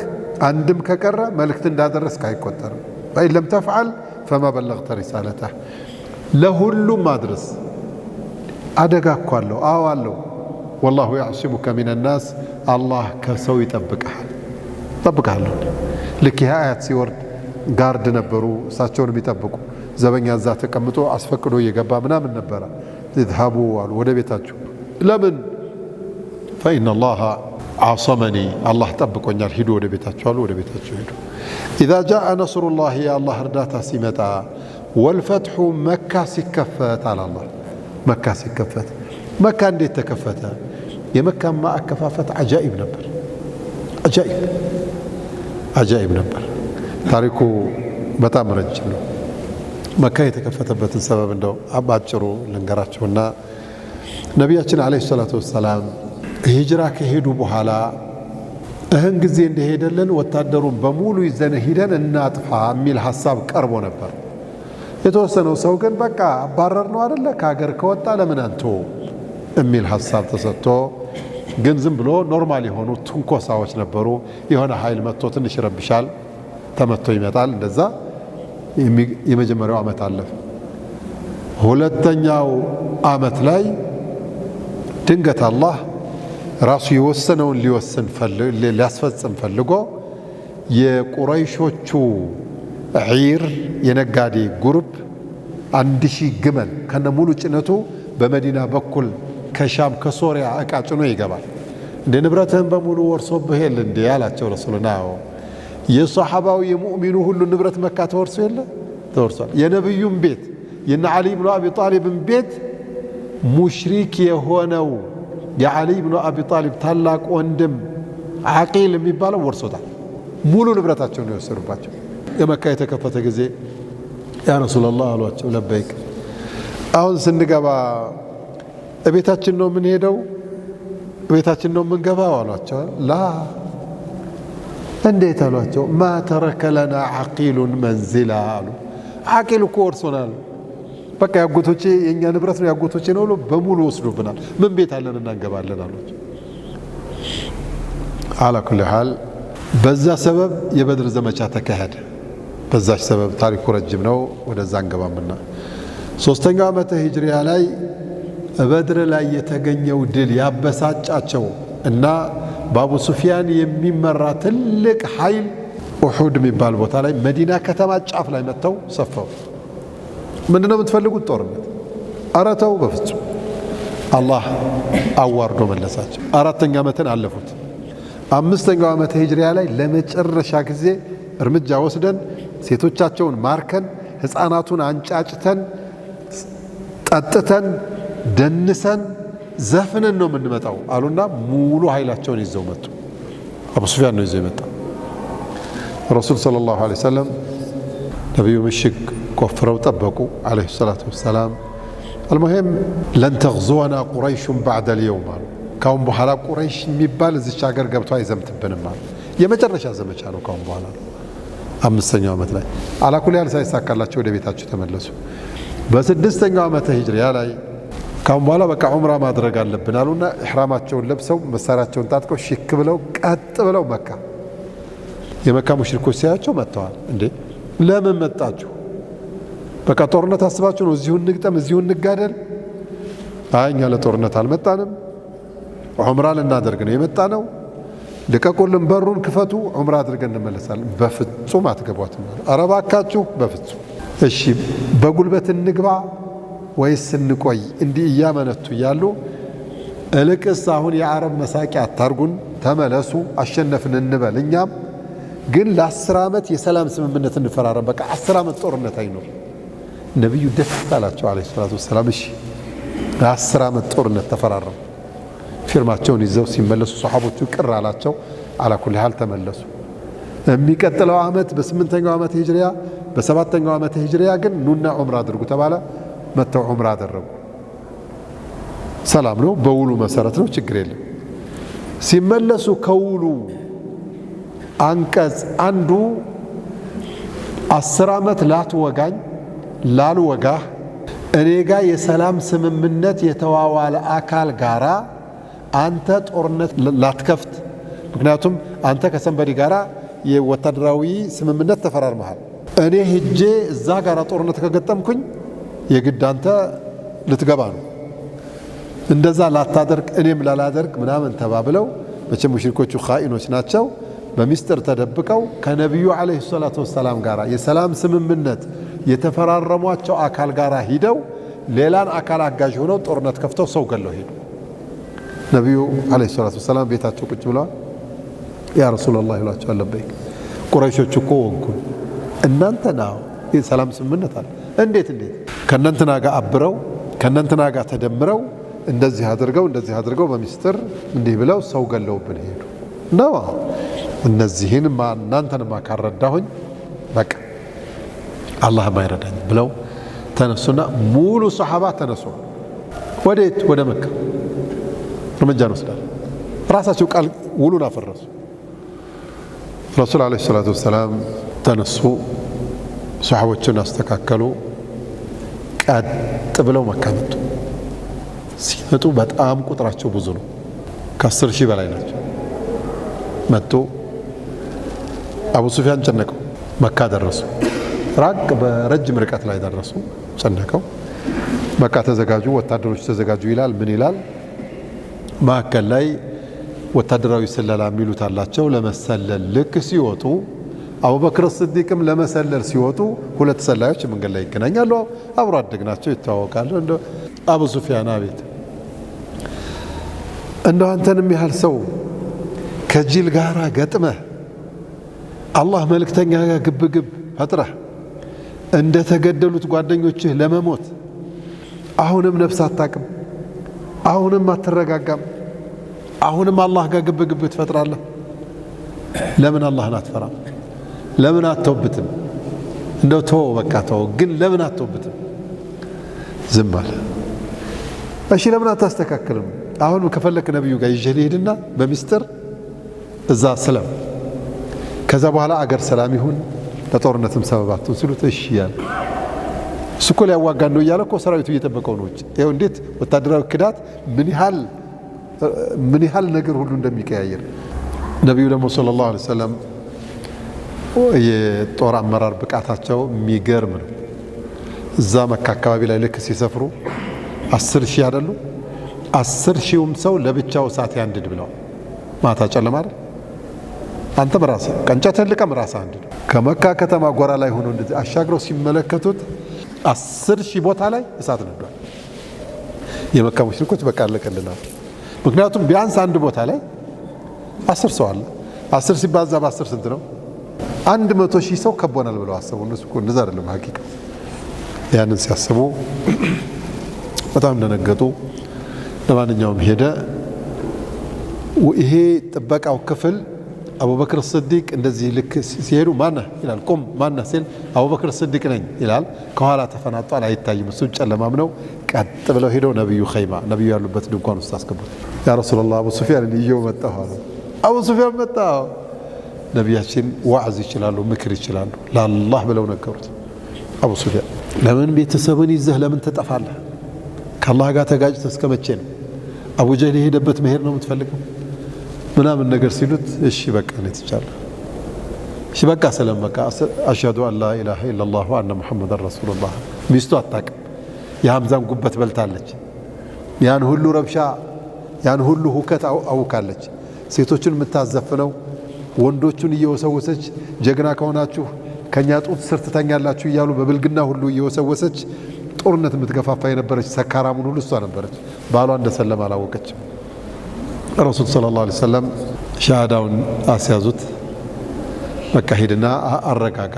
አንድም ከቀረ መልእክት እንዳደረስክ አይቆጠርም። ፈኢን ለም ተፍዓል ፈማ በለግተ ሪሳለተህ፣ ለሁሉም አድርስ። አደጋ እኮ አለው። አዎ አለው። ወላሁ ያዕሲሙከ ሚነ ናስ፣ አላህ ከሰው ይጠብቅሃል። ልክ ይህ አያት ሲወርድ ጋርድ ነበሩ እሳቸውን የሚጠብቁ ዘበኛ፣ እዛ ተቀምጦ አስፈቅዶ እየገባ ምናምን ነበረ። ኢዝሃቡ አሉ ወደ ቤታችሁ። ለምን? ፈኢነ አላህ ዓሰመኒ፣ አላህ ጠብቆኛል፣ ሂዱ ወደ ቤታችሁ አሉ። ወደ ቤታችሁ ሂዱ። ኢዛ ጃአ ነስሩላህ፣ የአላህ እርዳታ ሲመጣ፣ ወልፈትሑ፣ መካ ሲከፈት አለ አላህ። መካ ሲከፈት። መካ እንዴት ተከፈተ? የመካማ አከፋፈት አጃኢብ ነበር። አጃኢብ ነበር። ታሪኩ በጣም ረጅም ነው። መካ የተከፈተበትን ሰበብ እንደው አባጭሩ ልንገራቸውና ነቢያችን ዓለይሂ ሰላቱ ወሰላም ሂጅራ ከሄዱ በኋላ እህን ጊዜ እንደሄደልን ወታደሩን በሙሉ ይዘን ሂደን እናጥፋ የሚል ሐሳብ ቀርቦ ነበር። የተወሰነው ሰው ግን በቃ አባረር ነው አይደለ፣ ከሀገር ከወጣ ለምን አንተ የሚል ሐሳብ ተሰጥቶ፣ ግን ዝም ብሎ ኖርማል የሆኑ ትንኮሳዎች ነበሩ። የሆነ ኃይል መጥቶ ትንሽ ይረብሻል፣ ተመቶ ይመጣል። እንደዛ የመጀመሪያው ዓመት አለፈ። ሁለተኛው ዓመት ላይ ድንገት አላህ ራሱ የወሰነውን ሊያስፈጽም ፈልጎ የቁረይሾቹ ዒር የነጋዴ ግሩፕ 1000 ግመል ከነሙሉ ጭነቱ በመዲና በኩል ከሻም ከሶሪያ ዕቃ ጭኖ ይገባል። እንደ ንብረትህን በሙሉ ወርሶብህ የለ እንዴ ያላቸው ረሱልና የሷሐባው የሙእሚኑ ሁሉ ንብረት መካ ተወርሶ የለ ተወርሷል። የነብዩም ቤት የነ ዓሊ ብኑ አቢ ጣሊብን ቤት ሙሽሪክ የሆነው የዓሊ ብኑ አቢ ጣሊብ ታላቅ ወንድም ዓቂል የሚባለው ወርሶታል። ሙሉ ንብረታቸውን ነው የወሰዱባቸው። የመካ የተከፈተ ጊዜ ያ ረሱላላህ አሏቸው፣ ለበይክ አሁን ስንገባ እቤታችን ነው የምንሄደው ቤታችን ነው የምንገባው አሏቸው። ላ እንዴት አሏቸው። ማ ተረከ ለና ዓቂሉን መንዚላ አሉ። ዓቂል እኮ ወርሶናል። በቃ ያጎቶቼ የኛ ንብረት ነው ያጎቶቼ ነው ብሎ በሙሉ ወስዶብናል። ምን ቤት አለን እናንገባለን አሏቸው። አላ ኩሊ ሐል በዛ ሰበብ የበድር ዘመቻ ተካሄደ። በዛች ሰበብ ታሪኩ ረጅም ነው፣ ወደዛ አንገባምና ሶስተኛው ዓመተ ሂጅሪያ ላይ በድር ላይ የተገኘው ድል ያበሳጫቸው እና በአቡ ሱፊያን የሚመራ ትልቅ ኃይል ኡሑድ የሚባል ቦታ ላይ መዲና ከተማ ጫፍ ላይ መጥተው ሰፈሩ። ምንድነው የምትፈልጉት? ጦርነት? ኧረ ተው በፍጹም። አላህ አዋርዶ መለሳቸው። 4ኛ ዓመትን አለፉት። 5ኛው ዓመተ ሂጅሪያ ላይ ለመጨረሻ ጊዜ እርምጃ ወስደን ሴቶቻቸውን ማርከን ሕፃናቱን አንጫጭተን ጠጥተን ደንሰን ዘፍነን ነው የምንመጣው አሉና ሙሉ ኃይላቸውን ይዘው መጡ። አቡ ሱፊያን ነው ይዘው የመጣው። ረሱል ሰለላሁ ዐለይሂ ወሰለም ነቢዩ ምሽግ ቆፍረው ጠበቁ ዐለይሂ ሰላቱ ወሰላም። አልሙሂም ለን ተግዙወና ቁረይሹን ባዕደል የውም አሉ። ካሁን በኋላ ቁረይሽ የሚባል እዚች ሀገር ገብቶ አይዘምትብንም አሉ። የመጨረሻ ዘመቻ ነው ካሁን በኋላ ነው። 5ኛው ዓመት ላይ አላኩል ያህል ሳይሳካላቸው ወደ ቤታቸው ተመለሱ። በ6ኛው ዓመተ ሂጅሪያ ላይ ካሁን በኋላ በቃ ዑምራ ማድረግ አለብን አሉና ኢሕራማቸውን ለብሰው መሳሪያቸውን ታጥቀው ሽክ ብለው ቀጥ ብለው መካ። የመካ ሙሽሪኮች ሲያያቸው መጥተዋል። እንዴ ለምን መጣችሁ? በቃ ጦርነት አስባችሁ ነው? እዚሁ እንግጠም፣ እዚሁ እንጋደል? አይ እኛ ለጦርነት አልመጣንም፣ ዑምራ ልናደርግ ነው የመጣ ነው። ልቀቁልን፣ በሩን ክፈቱ፣ ዑምራ አድርገን እንመለሳለን። በፍጹም አትገቧትም። ኧረ እባካችሁ በፍጹም። እሺ በጉልበት እንግባ ወይስ እንቆይ? እንዲህ እያመነቱ እያሉ እልቅስ አሁን የዓረብ መሳቂያ አታርጉን፣ ተመለሱ፣ አሸነፍን እንበል። እኛም ግን ለ10 ዓመት የሰላም ስምምነት እንፈራረም። በቃ 10 ዓመት ጦርነት አይኖር። ነቢዩ ደስ አላቸው ዐለይሂ ሰላቱ ወሰላም። እሺ ለ10 ዓመት ጦርነት ተፈራረሙ። ፊርማቸውን ይዘው ሲመለሱ ሶሐቦቹ ቅር አላቸው። አላ ኩሊ ሐል ተመለሱ። የሚቀጥለው ዓመት በ8ኛው ዓመተ ሂጅሪያ በ7ኛው ዓመተ ሂጅሪያ ግን ኑና ዑምራ አድርጉ ተባለ። መተው ዑምራ አደረጉ። ሰላም ነው፣ በውሉ መሰረት ነው፣ ችግር የለም። ሲመለሱ ከውሉ አንቀጽ አንዱ 10 ዓመት ላትወጋኝ ላልወጋህ እኔ ጋር የሰላም ስምምነት የተዋዋለ አካል ጋራ አንተ ጦርነት ላትከፍት፣ ምክንያቱም አንተ ከሰንበዲ ጋራ የወታደራዊ ስምምነት ተፈራርመሃል። እኔ ሄጄ እዛ ጋራ ጦርነት ከገጠምኩኝ የግድ አንተ ልትገባ ነው። እንደዛ ላታደርግ እኔም ላላደርግ ምናምን ተባብለው፣ መቼም ሙሽሪኮቹ ኻኢኖች ናቸው። በሚስጥር ተደብቀው ከነቢዩ ዐለይሂ ሰላቱ ወሰላም ጋራ የሰላም ስምምነት የተፈራረሟቸው አካል ጋራ ሂደው ሌላን አካል አጋዥ ሆነው ጦርነት ከፍተው ሰው ገለው ሄዱ። ነቢዩ ዐለይሂ ሰላቱ ወሰላም ቤታቸው ቁጭ ብለዋል። ያ ረሱላላህ ይሏቸዋል። ለበይክ ቁረይሾች እኮ ወንኩን እናንተ ናው የሰላም ስምምነት አለ። እንዴት ከእናንተና ጋር አብረው ከእናንተና ጋር ተደምረው እንደዚህ አድርገው በሚስጥር እንዲህ ብለው ሰው ገለውብን ሄዱ ነው። እነዚህን እናንተንማ ካረዳሁኝ በቃ አላህም አይረዳኝ ብለው ተነሱና ሙሉ ሰሓባ ተነሱ። ወዴት? ወደ መካ እርምጃ እንወስዳለን። ራሳቸው ቃል ውሉን አፈረሱ። ረሱል ዐለይሂ ሰላቱ ወሰላም ተነሱ፣ ሰሓቦችን አስተካከሉ። ቀጥ ብለው መካ መጡ። ሲመጡ በጣም ቁጥራቸው ብዙ ነው፣ ከ10 ሺህ በላይ ናቸው። መጡ። አቡ ሱፊያን ጨነቀው። መካ ደረሱ። ራቅ በረጅም ርቀት ላይ ደረሱ። ጨነቀው። መካ ተዘጋጁ፣ ወታደሮች ተዘጋጁ ይላል። ምን ይላል? ማዕከል ላይ ወታደራዊ ስለላ የሚሉት አላቸው። ለመሰለል ልክ ሲወጡ አቡበክር ስዲቅም ለመሰለል ሲወጡ ሁለት ሰላዮች መንገድ ላይ ይገናኛሉ። አብሮ አደግናቸው፣ ይተዋወቃሉ። እንደ አቡ ሱፊያን አቤት እንደው አንተንም ያህል ሰው ከጅል ጋራ ገጥመህ አላህ መልእክተኛ ጋር ግብግብ ፈጥረህ እንደ ተገደሉት ጓደኞችህ ለመሞት አሁንም ነፍስ አታቅም፣ አሁንም አትረጋጋም፣ አሁንም አላህ ጋር ግብግብ ትፈጥራለህ። ለምን አላህን አትፈራም? ለምን አትተውበትም? እንደው ተው በቃ ተው፣ ግን ለምን አትተውበትም? ዝም አለ። እሺ ለምን አታስተካክልም? አሁን ከፈለክ ነብዩ ጋር ይዤ ልሄድና በሚስጥር እዛ ሰላም፣ ከዛ በኋላ አገር ሰላም ይሁን ለጦርነትም ሰበባቱ ሲሉት እሺ ያለ። እሱ እኮ ሊያዋጋን ነው እያለ እኮ ሰራዊቱ እየጠበቀው ነው። ይኸው እንዴት ወታደራዊ ክዳት ምን ያህል ነገር ሁሉ እንደሚቀያየር። ነቢዩ ደግሞ ሰለላሁ ዐለይሂ ወሰለም የጦር አመራር ብቃታቸው የሚገርም ነው። እዛ መካ አካባቢ ላይ ልክ ሲሰፍሩ 10,000 አይደሉ? 10,000ም ሰው ለብቻው እሳት ያንድድ ብለው ማታ ጨለማ አይደል? አንተ በራስህ ቀንጨትህን ልቀም ራስህ አንድድ። ከመካ ከተማ ጎራ ላይ ሆኖ እንደዚህ አሻግረው ሲመለከቱት 10,000 ቦታ ላይ እሳት ነዷል። የመካ ሙሽሪኮች በቃ አለቀልናል። ምክንያቱም ቢያንስ አንድ ቦታ ላይ 10 ሰው አለ። 10 ሲባዛ በ10 ስንት ነው? 100,000 ሰው ከቦናል ብለው አሰቡ። እነሱ እኮ እንደዛ አይደለም ሐቂቃ። ያንን ሲያስቡ በጣም ደነገጡ። ለማንኛውም ሄደ። ይሄ ጥበቃው ክፍል አቡበክር ስዲቅ እንደዚህ ልክ ሲሄዱ ማነህ ይላል። ቁም ማነህ ሲል አቡበክር ስዲቅ ነኝ ይላል። ከኋላ ተፈናጧል፣ አይታይም። እሱ ጨለማም ነው። ቀጥ ብለው ሄደው ነብዩ ኸይማ ነብዩ ያሉበት ድንኳን ውስጥ አስገቡት። ያ ረሱላህ አቡ ሱፊያን ይየው መጣሁ አሉ። አቡ ሱፊያን መጣሁ። ነቢያችን ዋዕዝ ይችላሉ፣ ምክር ይችላሉ። ለአላህ ብለው ነገሩት። አቡ ሱፊያን ለምን ቤተሰብን ይዘህ ለምን ትጠፋለህ? ከአላህ ጋር ተጋጭተህ እስከ መቼ ነው? አቡ ጀህል የሄደበት መሄድ ነው የምትፈልገው? ምናምን ነገር ሲሉት እሺ በቃ ነው ትቻለህ። እሺ በቃ ሰለም በቃ አሽሀዱ አን ላ ኢላሃ ኢላላህ ወአነ ሙሐመደን ረሱሉላህ። ሚስቱ አታውቅም። የሐምዛን ጉበት በልታለች። ያን ሁሉ ረብሻ ያን ሁሉ ሁከት አውካለች። ሴቶችን የምታዘፍነው ወንዶቹን እየወሰወሰች ጀግና ከሆናችሁ ከኛ ጡት ስር ትተኛላችሁ እያሉ በብልግና ሁሉ እየወሰወሰች ጦርነት የምትገፋፋ የነበረች ሰካራሙን ሁሉ እሷ ነበረች። ባሏ እንደሰለም አላወቀችም። ረሱል ሰለላሁ ዐለይሂ ወሰለም ሻሃዳውን አስያዙት። በቃ ሄድና አረጋጋ፣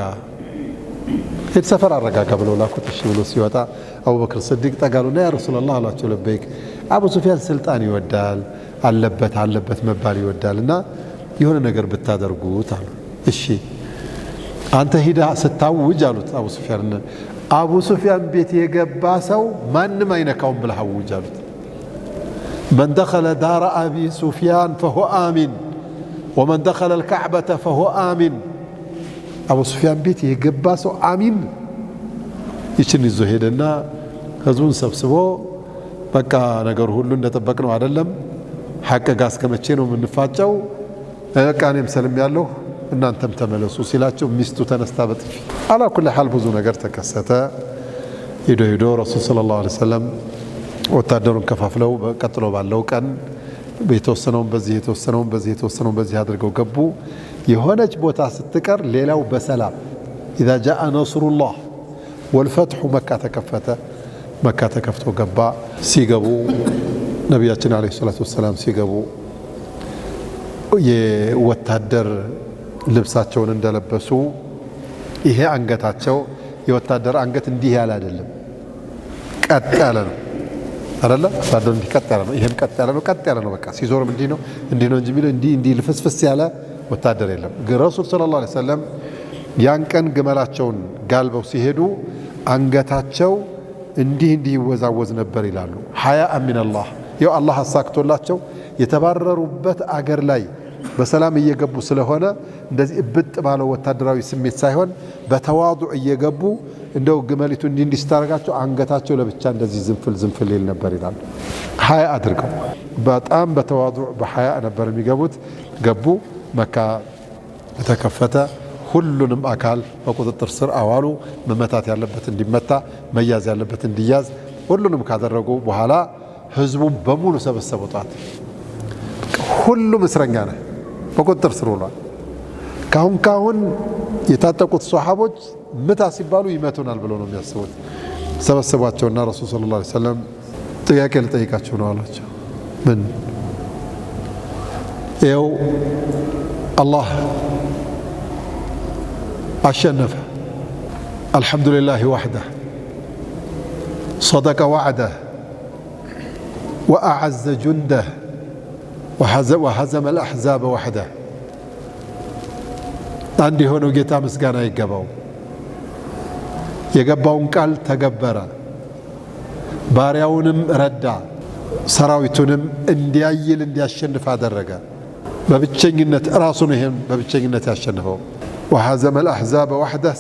ሄድ ሰፈር አረጋጋ ብለው ላኩት። እሺ ብሎ ሲወጣ አቡበክር ስዲቅ ጠጋሉና ያ ረሱላህ አሏቸው። ለበይክ አቡ ሱፊያን ስልጣን ይወዳል፣ አለበት መባል ይወዳል እና የሆነ ነገር ብታደርጉት አሉ። እሺ አንተ ሂዳ ስታውጅ አሉት አቡ ሱፊያን። አቡ ሱፊያን ቤት የገባ ሰው ማንም አይነካውም ብለህ አውጅ አሉት። من دخل دار أبي سفيان فهو آمن ومن دخل الكعبة فهو آمن. أبو سفيان بيت يقبا سو آمين. يشني الزهيدنا هزون سبسبو بقى نقر هلو نتبقنو عدلم حق قاس كمتشينو من نفاتشو كان يمسلم يالو إن أنتم تملسو سيلاتشو ميستو تنستابت على كل حال بزو نقر تكستا يدو رسول صلى الله عليه وسلم ወታደሩን ከፋፍለው ቀጥሎ ባለው ቀን የተወሰነውን በዚህ አድርገው ገቡ። የሆነች ቦታ ስትቀር ሌላው በሰላም إذا جاء نصر الله والفتح መካ ተከፍቶ ገባ። ሲገቡ ነቢያችን አለይሂ ሰላቱ ወሰላም ሲገቡ የወታደር ልብሳቸውን እንደለበሱ ይሄ አንገታቸው የወታደር አንገት እንዲህ ያለ አይደለም፣ ቀጥ ያለ ነው አይደለ? ወታደር እንዲህ ቀጥ ያለ ነው። ይሄም ቀጥ ያለ ነው። በቃ ሲዞርም እንዲህ ነው እንጂ የሚለው እንዲህ ልፍስፍስ ያለ ወታደር የለም። ግን ረሱል ሰለላሁ ዐለይሂ ወሰለም ያን ቀን ግመላቸውን ጋልበው ሲሄዱ አንገታቸው እንዲህ ይወዛወዝ ነበር ይላሉ። ሐያአ ሚነላህ ያው አላህ አሳክቶላቸው የተባረሩበት አገር ላይ በሰላም እየገቡ ስለሆነ እንደዚህ እብጥ ባለው ወታደራዊ ስሜት ሳይሆን በተዋዱዕ እየገቡ እንደው ግመሊቱ እንዲህ ስታረጋቸው አንገታቸው ለብቻ እንደዚህ ዝንፍል ይል ነበር ይላሉ። ሐያ አድርገው በጣም በተዋዱዕ በሐያ ነበር የሚገቡት። ገቡ። መካ ተከፈተ። ሁሉንም አካል በቁጥጥር ስር አዋሉ። መመታት ያለበት እንዲመታ፣ መያዝ ያለበት እንዲያዝ ሁሉንም ካደረጉ በኋላ ህዝቡን በሙሉ ሰበሰቡት። ሁሉም እስረኛ ነው በቁጥጥር ስር ውሏል። ካሁን የታጠቁት ሷሃቦች ምታ ሲባሉ ይመቱናል ብለው ነው የሚያስቡት። ሰበሰቧቸውና ረሱል ሰለላሁ ዐለይሂ ወሰለም ጥያቄ ልጠይቃችሁ ነው አሏቸው። ምን? ይኸው አላህ አሸነፈ። አልሐምዱሊላህ ወሕደህ صدق وعده وأعز جنده وهزم الأحزاب وحده عند هونو ጌታ ምስጋና ይገባው የገባውን ቃል ተገበረ ባሪያውንም ረዳ ሰራዊቱንም እንዲያይል እንዲያሸንፍ አደረገ በብቸኝነት ራሱ ነው ይሄን በብቸኝነት ያሸነፈው وهزم الأحزاب وحده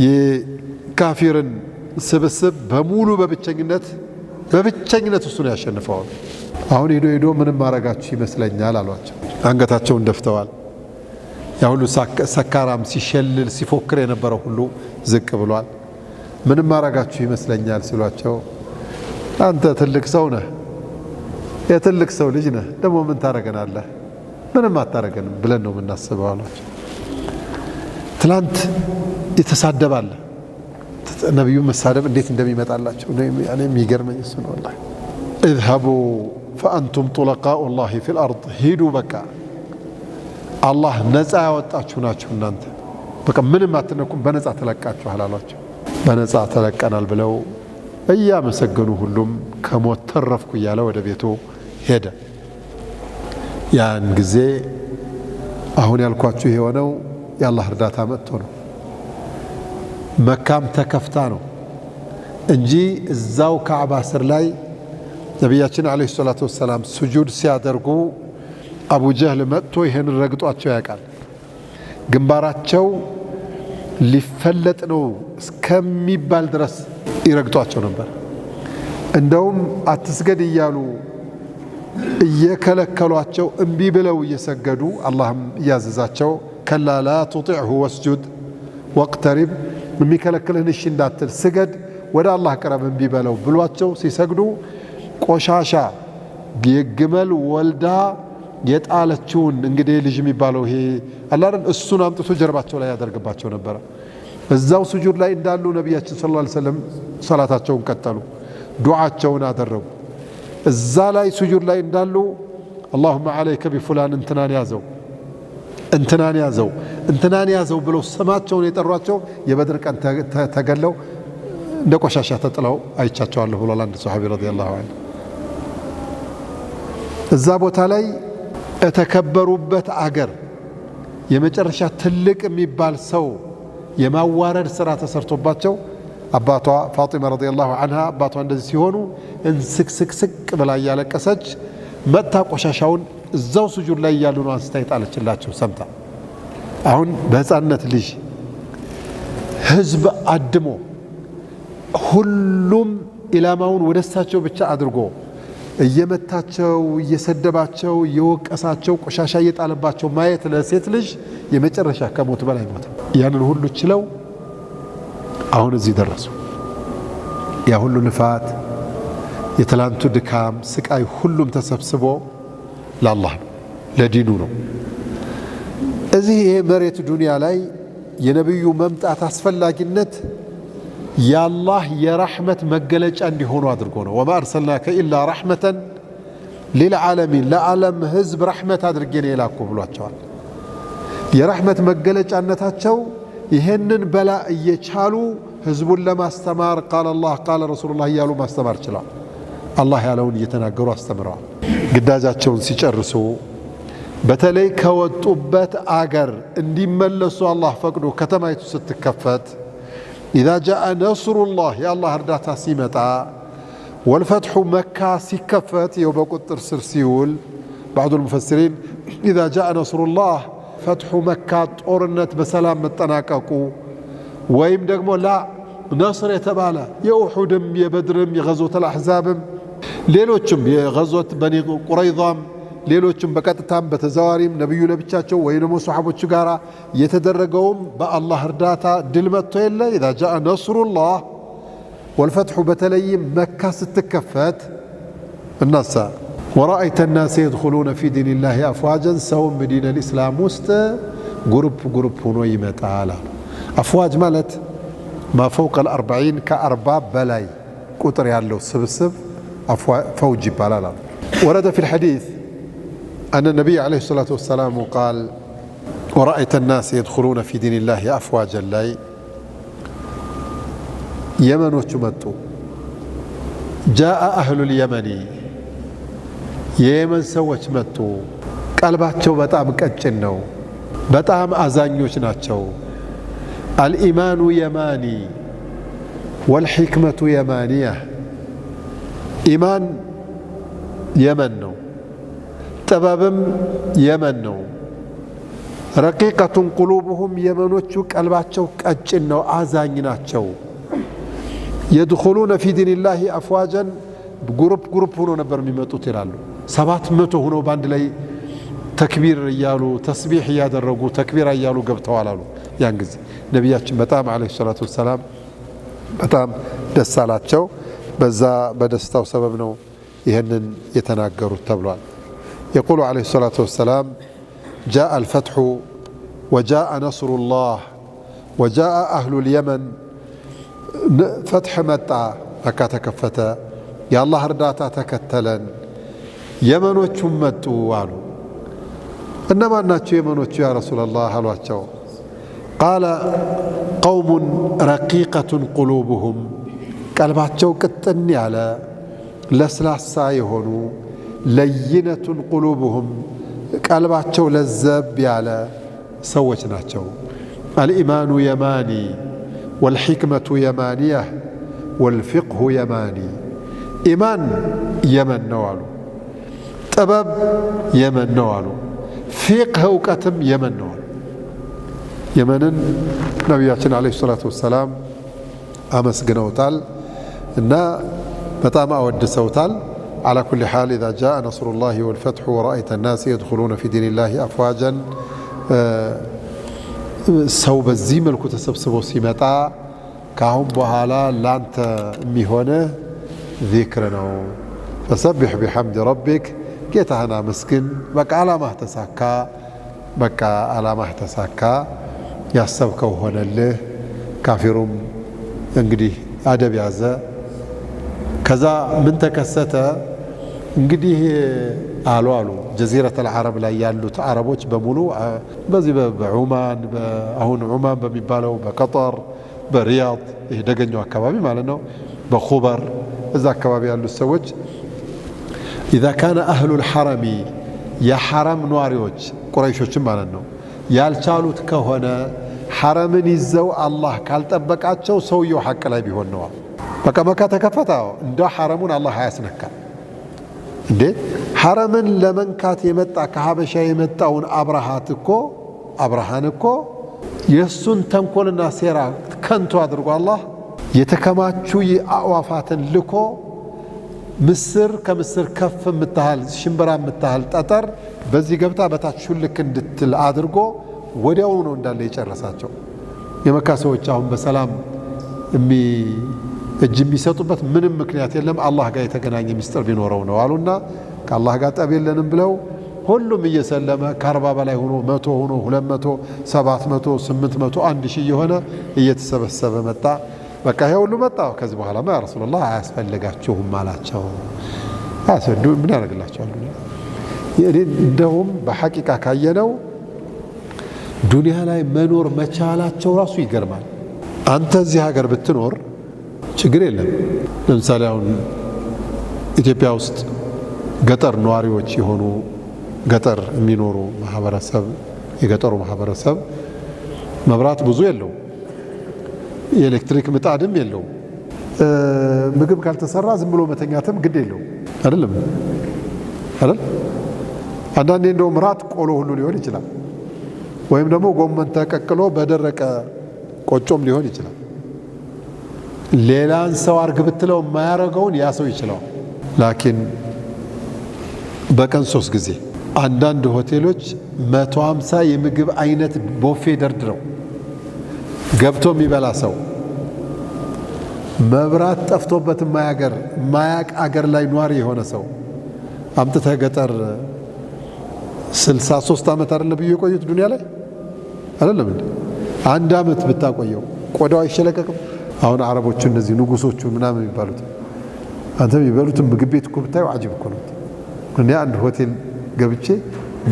የካፊርን ስብስብ በሙሉ በብቸኝነት እሱ ነው ያሸነፈው አሁን ሄዶ ምንም ማረጋችሁ ይመስለኛል አሏቸው አንገታቸውን ደፍተዋል ያ ሁሉ ሰካራም ሲሸልል ሲፎክር የነበረው ሁሉ ዝቅ ብሏል ምንም ማረጋችሁ ይመስለኛል ሲሏቸው አንተ ትልቅ ሰው ነህ የትልቅ ሰው ልጅ ነህ ደግሞ ምን ታረገናለህ ምንም አታረገንም ብለን ነው የምናስበው አሏቸው ትላንት የተሳደባለ ነብዩ መሳደብ እንዴት እንደሚመጣላቸው እኔ የሚገርመኝ እሱ ነው والله اذهبوا فانتم طلقاء الله في الارض ሂዱ በቃ አላህ ነፃ ያወጣችሁ ናችሁ እናንተ በቃ ምንም አትነኩም በነፃ ተለቃችኋል አሏቸው በነፃ ተለቀናል ብለው እያመሰገኑ ሁሉም ከሞት ተረፍኩ እያለ ወደ ቤቱ ሄደ ያን ጊዜ አሁን ያልኳችሁ የሆነው የአላህ እርዳታ መጥቶ ነው መካም ተከፍታ ነው እንጂ እዛው ካዕባ ስር ላይ ነብያችን አለይሂ ሰላቱ ወሰለም ሱጁድ ሲያደርጉ አቡ ጀህል መጥቶ ይሄን ረግጧቸው ያውቃል ግንባራቸው ሊፈለጥ ነው እስከሚባል ድረስ ይረግጧቸው ነበር እንደውም አትስገድ እያሉ እየከለከሏቸው እምቢ ብለው እየሰገዱ አላህም ያዘዛቸው ከላ ላ تطعه واسجد واقترب የሚከለክልህን እሺ እንዳትል ስገድ ወደ አላህ ቅረብ እምቢ በለው ብሏቸው ሲሰግዱ ቆሻሻ የግመል ወልዳ የጣለችውን እንግዲህ ልጅ የሚባለው ይሄ አላህን እሱን አምጥቶ ጀርባቸው ላይ ያደርግባቸው ነበር እዛው ሱጁድ ላይ እንዳሉ ነብያችን ሰለላሁ ዐለይሂ ወሰለም ሶላታቸውን ቀጠሉ ዱዓቸውን አደረጉ እዛ ላይ ሱጁድ ላይ እንዳሉ اللهم عليك بفلان እንትናን ያዘው ብለው ስማቸውን የጠሯቸው የበድር ቀን ተገለው እንደ ቆሻሻ ተጥለው አይቻቸዋለሁ ብሏል አንድ ሱሐቢ ረዲየላሁ ዐንሁ እዛ ቦታ ላይ የተከበሩበት አገር የመጨረሻ ትልቅ የሚባል ሰው የማዋረድ ስራ ተሰርቶባቸው አባቷ ፋጢማ ረዲየላሁ ዐንሃ አባቷ እንደዚህ ሲሆኑ እንስክስክስክ ብላ ያለቀሰች መጣ ቆሻሻውን እዛው ሱጁድ ላይ ያሉ ነው አንስታ ይጣለችላቸው ሰምታ አሁን በህፃንነት ልጅ ህዝብ አድሞ ሁሉም ኢላማውን ወደሳቸው ብቻ አድርጎ እየመታቸው እየሰደባቸው እየወቀሳቸው ቆሻሻ እየጣለባቸው ማየት ለሴት ልጅ የመጨረሻ ከሞት በላይ ሞት ያንን ሁሉ ችለው አሁን እዚህ ደረሱ ያ ሁሉ ልፋት የትላንቱ ድካም ስቃይ ሁሉም ተሰብስቦ ለአላህ ለዲኑ ነው እዚህ ይሄ መሬት ዱንያ ላይ የነብዩ መምጣት አስፈላጊነት የአላህ የረህመት መገለጫ እንዲሆኑ አድርጎ ነው ወማ አርሰልናከ ኢላ ረህመተን ሊልዓለሚን ለዓለም ህዝብ ረህመት አድርጌ ነው የላኩ ብሏቸዋል የረህመት መገለጫነታቸው ይሄንን በላ እየቻሉ ህዝቡን ለማስተማር ቃል አላህ ቃል ረሱሉላህ እያሉ ማስተማር ችለዋል አላህ ያለውን እየተናገሩ አስተምረዋል ግዳጃቸውን ሲጨርሱ በተለይ ከወጡበት አገር እንዲመለሱ አላህ ፈቅዶ ከተማይቱ ስትከፈት إذا جاء نصر الله يا الله ارداتا سيمتا والفتح مكة سيكفت يوم قطر سرسيول بعض المفسرين إذا جاء نصر الله فتح مكة أورنت بسلام متناككو ويم دقمو لا نصر يتبالا يا أحدم يا بدرم يا غزوة الأحزاب ليلوتشم يا غزوة بني قريظام ሌሎችም በቀጥታም በተዘዋሪም ነብዩ ለብቻቸው ወይንም ሱሐቦቹ ጋራ የተደረገውም በአላህ እርዳታ ድል መጥቶ የለ ኢዛ ጃአ ነስሩላህ ወልፈትሑ በተለይም መካ ስትከፈት እናሳ ወራአይተ الناس يدخلون في دين الله أفواجا ሰው በዲን الإسلام ውስጥ ግሩፕ ሆኖ ይመጣል أفواج ማለት ما فوق ال40 ከ40 በላይ ቁጥር ያለው ስብስብ فوج ይባላል ورد في الحديث أن النبي عليه الصلاة والسلام قال ورأيت الناس يدخلون في دين الله أفواجا لا يمن وشمتو جاء أهل اليمن يمن سوش متو قلباتشو بتام كأجنو بتام أزانيوش ناتشو الإيمان يماني والحكمة يمانية إيمان يمنو تبابم يمنو رقيقة قلوبهم يمنوچو قلباتشو كأجنو أزانيناتشو يدخلون في دين الله أفواجا جروب هونو نبر ميمطوت ይላሉ 700 ሆኖ ባንድ ላይ ተክቢር ያሉ ተስቢህ ያደረጉ ተክቢር ያሉ ገብተዋል አሉ ያን ጊዜ ነብያችን በጣም አለይሂ ሰላቱ ወሰለም በጣም ደስ አላቸው በዛ በደስታው ሰበብ ነው ይሄንን የተናገሩት ተብሏል يقول عليه الصلاة والسلام جاء الفتح وجاء نصر الله وجاء أهل اليمن فتح متى مكة تكفت يا الله رداتا تكتلا يمنوچم متو والو انما ناتشو يمنوچ يا رسول الله هلواتشو قال قوم رقيقة قلوبهم قلباتشو قطن على لسلاسا يهونو لينة قلوبهم قلباتشو لزب على سوچ ناتشو الإيمان يماني والحكمة يمانية والفقه يماني إيمان يمن نوالو طبب يمن نوالو فقه وكتم يمن نوالو يمنن نبياتنا عليه الصلاة والسلام أمس قنوتال إننا بتام أود سوتال على كل حال إذا جاء نصر الله والفتح ورأيت الناس يدخلون في دين الله أفواجا ሰው በዚህ መልኩ ተሰብስቦ ሲመጣ ካሁን በኋላ ላንተ የሚሆነ ዚክር ነው فسبح بحمد ربك ጌታህን አመስግን በቃ አላማህ ተሳካ ያሰብከው ሆነልህ ካፊሩም እንግዲህ አደብ ያዘ ከዛ ምን ተከሰተ እንግዲህ አሉ جزيرة العرب ላይ ያሉት አረቦች በሙሉ በዚህ በዑማን አሁን ዑማን በሚባለው በቀጠር በሪያድ ይሄ ደገኛው አካባቢ ማለት ነው በኹበር እዛ አካባቢ ያሉት ሰዎች إذا كان أهل الحرم يا حرم نواريوች ቁረይሾችም ማለት ነው ያልቻሉት ከሆነ حرምን ይዘው አላህ ካልጠበቃቸው ሰውየው ሐቅ ላይ ቢሆን ነው በቃ መካ ተከፈታው እንደ حرሙን አላህ ያስነካ እንዴ حرምን ለመንካት የመጣ ከሐበሻ የመጣውን አብርሃን እኮ የሱን ተንኮልና ሴራ ከንቱ አድርጎ አላህ የተከማቹ የአዋፋትን ልኮ ምስር ከምስር ከፍ ምታል ሽምብራ ምታል ጠጠር በዚህ ገብታ በታች ልክ እንድትል አድርጎ ወዲያው ነው እንዳለ የጨረሳቸው የመካ ሰዎች አሁን በሰላም እጅ የሚሰጡበት ምንም ምክንያት የለም አላህ ጋር የተገናኘ ምስጢር ቢኖረው ነው አሉና ከአላህ ጋር ጠብ የለንም ብለው ሁሉም እየሰለመ ከ40 በላይ ሆኖ 100 ሆኖ 200 700 800 1000 የሆነ እየተሰበሰበ መጣ በቃ ይሄ ሁሉ መጣ ከዚህ በኋላ ማ ረሱላህ አያስፈልጋችሁም አላቸው አሰዱ ምን ያደርግላቸዋል እንደውም በሐቂቃ ካየነው ዱንያ ላይ መኖር መቻላቸው ራሱ ይገርማል አንተ እዚህ ሀገር ብትኖር ችግር የለም ለምሳሌ አሁን ኢትዮጵያ ውስጥ ገጠር ነዋሪዎች የሆኑ ገጠር የሚኖሩ ማህበረሰብ የገጠሩ ማህበረሰብ መብራት ብዙ የለው የኤሌክትሪክ ምጣድም የለው ምግብ ካልተሰራ ዝም ብሎ መተኛትም ግድ የለው አይደለም አንዳንዴ እንደውም ራት ቆሎ ሁሉ ሊሆን ይችላል ወይም ደግሞ ጎመን ተቀቅሎ በደረቀ ቆጮም ሊሆን ይችላል ሌላን ሰው አርግ ብትለው የማያረገውን ያ ሰው ይችላል ላኪን በቀን 3 ጊዜ አንዳንድ ሆቴሎች 150 የምግብ አይነት ቦፌ ደርድረው ገብቶ የሚበላ ሰው መብራት ጠፍቶበት ማያቅ አገር ላይ ኗሪ የሆነ ሰው አምጥተህ ገጠር 63 ዓመት አይደለም ብዬ የቆዩት ዱንያ ላይ አይደለም እንዴ? አንድ ዓመት ብታቆየው ቆዳው አይሸለቀቅም? አሁን አረቦቹ እነዚህ ንጉሶቹ ምናምን የሚባሉት አንተ የሚበሉት ምግብ ቤት እኮ ብታዩ አጅብ እኮ ነው። እኔ አንድ ሆቴል ገብቼ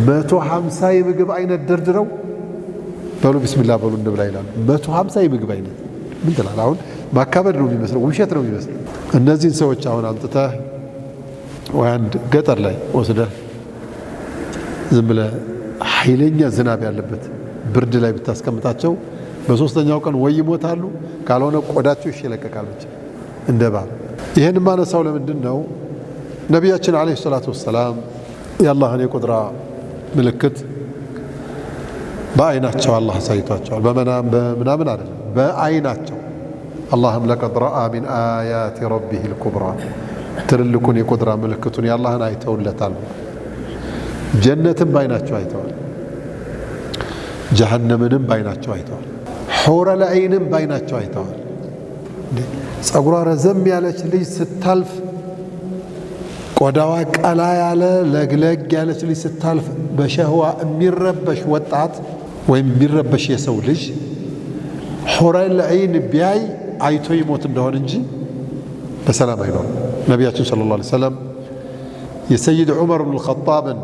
150 የምግብ አይነት ደርድረው በሉ ቢስሚላህ በሉ እንብላ ይላሉ። 150 የምግብ አይነት ምን ትላለህ? አሁን ማካበድ ነው የሚመስለው፣ ውሸት ነው የሚመስለው። እነዚህን ሰዎች አሁን አምጥተህ ወይ አንድ ገጠር ላይ ወስደህ ዝም ብለህ ኃይለኛ ዝናብ ያለበት ብርድ ላይ ብታስቀምጣቸው በሶስተኛው ቀን ወይ ይሞታሉ፣ ካልሆነ ቆዳቸው ይሸለቀቃል ብቻ እንደ እባብ። ይህን ማነሳው ለምንድን ነው? ነቢያችን ዓለይሂ ሰላቱ ወሰላም የአላህን የቁድራ ምልክት በአይናቸው አላህ አሳይቷቸዋል። በምናምን አይደለም፣ በአይናቸው አላህም ለቀድ ረአ ሚን አያቲ ረቢህ ልኩብራ ትልልቁን የቁድራ ምልክቱን የአላህን አይተውለታል። ጀነትን በአይናቸው አይተዋል፣ ጀሃነምንም በአይናቸው አይተዋል፣ ሑረል ዐይንም በአይናቸው አይተዋል። ጸጉሯ ረዘም ያለች ልጅ ስታልፍ፣ ቆዳዋ ቀላ ያለ ለግለግ ያለች ልጅ ስታልፍ በሸህዋ የሚረበሽ ወጣት ወይም የሚረበሽ የሰው ልጅ ሑረል ዐይን ቢያይ አይቶ ይሞት እንደሆን እንጂ በሰላም አይኖርም። ነቢያችን ሰለላሁ ዐለይሂ ወሰለም የሰይድ ዑመር ብን አልኸጣብን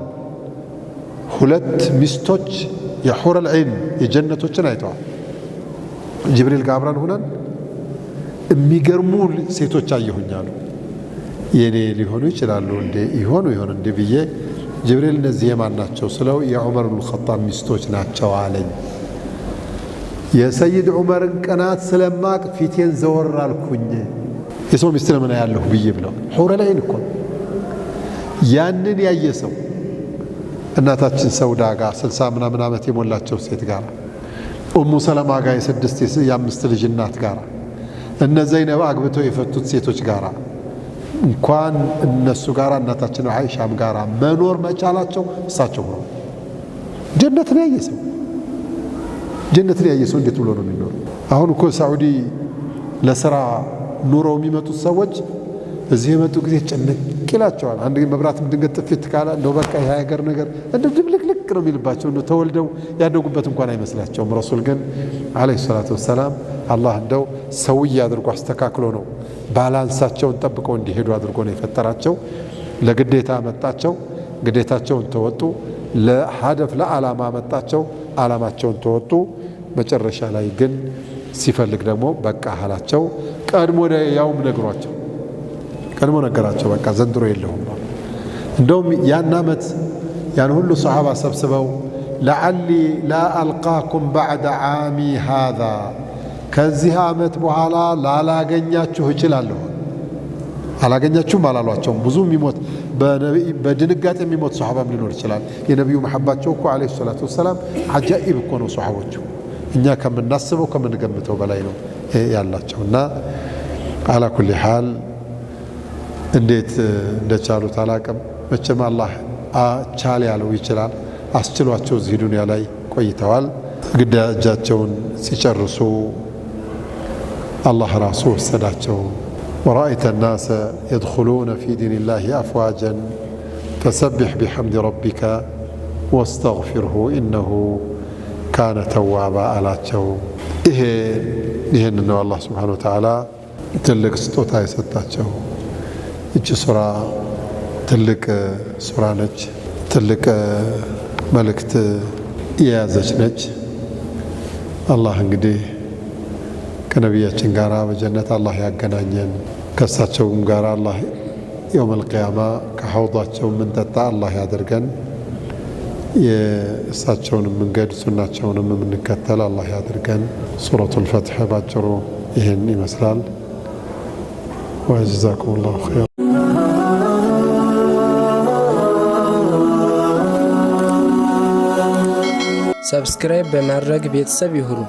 2 ሚስቶች የሑረል ዐይን የጀነቶችን አይተዋል። ጅብሪል ጋር አብረን ሆነን የሚገርሙ ሴቶች አየሁኝ አሉ። የኔ ሊሆኑ ይችላሉ እንዴ ይሆኑ እንዴ ብዬ ጅብሪል እነዚህ የማን ናቸው ስለው የዑመር ብን አልኸጣብ ሚስቶች ናቸው አለኝ። የሰይድ ዑመርን ቅናት ስለማቅ ፊቴን ዘወር አልኩኝ። የሰው ሚስት ለምን ያለሁ ብዬ ብለው ሑረል ዐይን እኮ ያንን ያየ ሰው እናታችን ሰውዳ ጋር 60 ምናምን ዓመት የሞላቸው ሴት ጋር ኡሙ ሰለማ ጋር የ5 ልጅ እናት ጋር እነ ዘይነብ አግብተው የፈቱት ሴቶች ጋር እንኳን እነሱ ጋር እናታችን አይሻም ጋር መኖር መቻላቸው እሳቸው ነው። ጀነትን ያየ ሰው እንዴት ብሎ ነው የሚኖረው? አሁን እኮ ሳዑዲ ለስራ ኑረው የሚመጡት ሰዎች እዚህ የመጡ ጊዜ ጭንቅ ይላቸዋል። አንድ መብራትም ድንገት ጥፊት ካለ እንደው በቃ ይሄ ሀገር ነገር እንደ ድብልቅልቅ ነው የሚልባቸው። እንደው ተወልደው ያደጉበት እንኳን አይመስላቸውም። ረሱል ግን ዓለይሂ ሰላቱ ወሰላም አላህ እንደው ሰውዬ አድርጎ አስተካክሎ ነው ባላንሳቸውን ጠብቀው እንዲሄዱ አድርጎ ነው የፈጠራቸው። ለግዴታ መጣቸው፣ ግዴታቸውን ተወጡ። ለሀደፍ ለዓላማ መጣቸው፣ ዓላማቸውን ተወጡ። መጨረሻ ላይ ግን ሲፈልግ ደግሞ በቃ አላቸው። ቀድሞ ያውም ቀድሞ ነገራቸው። በቃ ዘንድሮ የለሁም። እንደውም ያን ዓመት ያን ሁሉ ሰሃባ ሰብስበው ለዓሊ ላ አልቃኩም ባዕደ ዓሚ ሃዛ ከዚህ ዓመት በኋላ ላላገኛችሁ እችላለሁ። አላገኛችሁም አላሏቸውም። ብዙ የሚሞት በድንጋጤ የሚሞት ሰሃባም ሊኖር ይችላል። የነቢዩ መሐባቸው እኮ ዓለይሂ ሰላቱ ወሰላም አጃኢብ እኮ ነው። ሰሃቦቹ እኛ ከምናስበው ከምንገምተው በላይ ነው ያላቸው። እና አላ ኩሊ ሓል እንዴት እንደቻሉት አላቅም። መቼም አላህ ቻል ያለው ይችላል። አስችሏቸው እዚህ ዱንያ ላይ ቆይተዋል። ግዳጃቸውን ሲጨርሱ አላህ ራሱ ወሰዳቸው። ወረአይተ ናሰ የድኹሉነ ፊ ዲኒላሂ አፍዋጀን ፈሰቢሕ ቢሐምድ ረቢከ ወስተግፊርሁ ኢነሁ ካነ ተዋባ አላቸው። ይህን ነው አላህ ስብሓነሁ ወተዓላ ትልቅ ስጦታ የሰጣቸው። እቺ ሱራ ትልቅ ሱራ ነች። ትልቅ መልእክት የያዘች ነች። አላህ እንግዲህ ከነቢያችን ጋር በጀነት አላህ ያገናኘን፣ ከእሳቸውም ጋር አላህ የውመል ቂያማ ከሐውዳቸው የምንጠጣ አላህ ያደርገን። የእሳቸውን መንገድ ሱናቸውንም የምንከተል አላህ ያደርገን። ሱረቱል ፈትሕ ባጭሩ ይህን ይመስላል። ወጀዛኩም ላሁ ኸይር። ሰብስክራይብ በማድረግ ቤተሰብ ይሁኑ።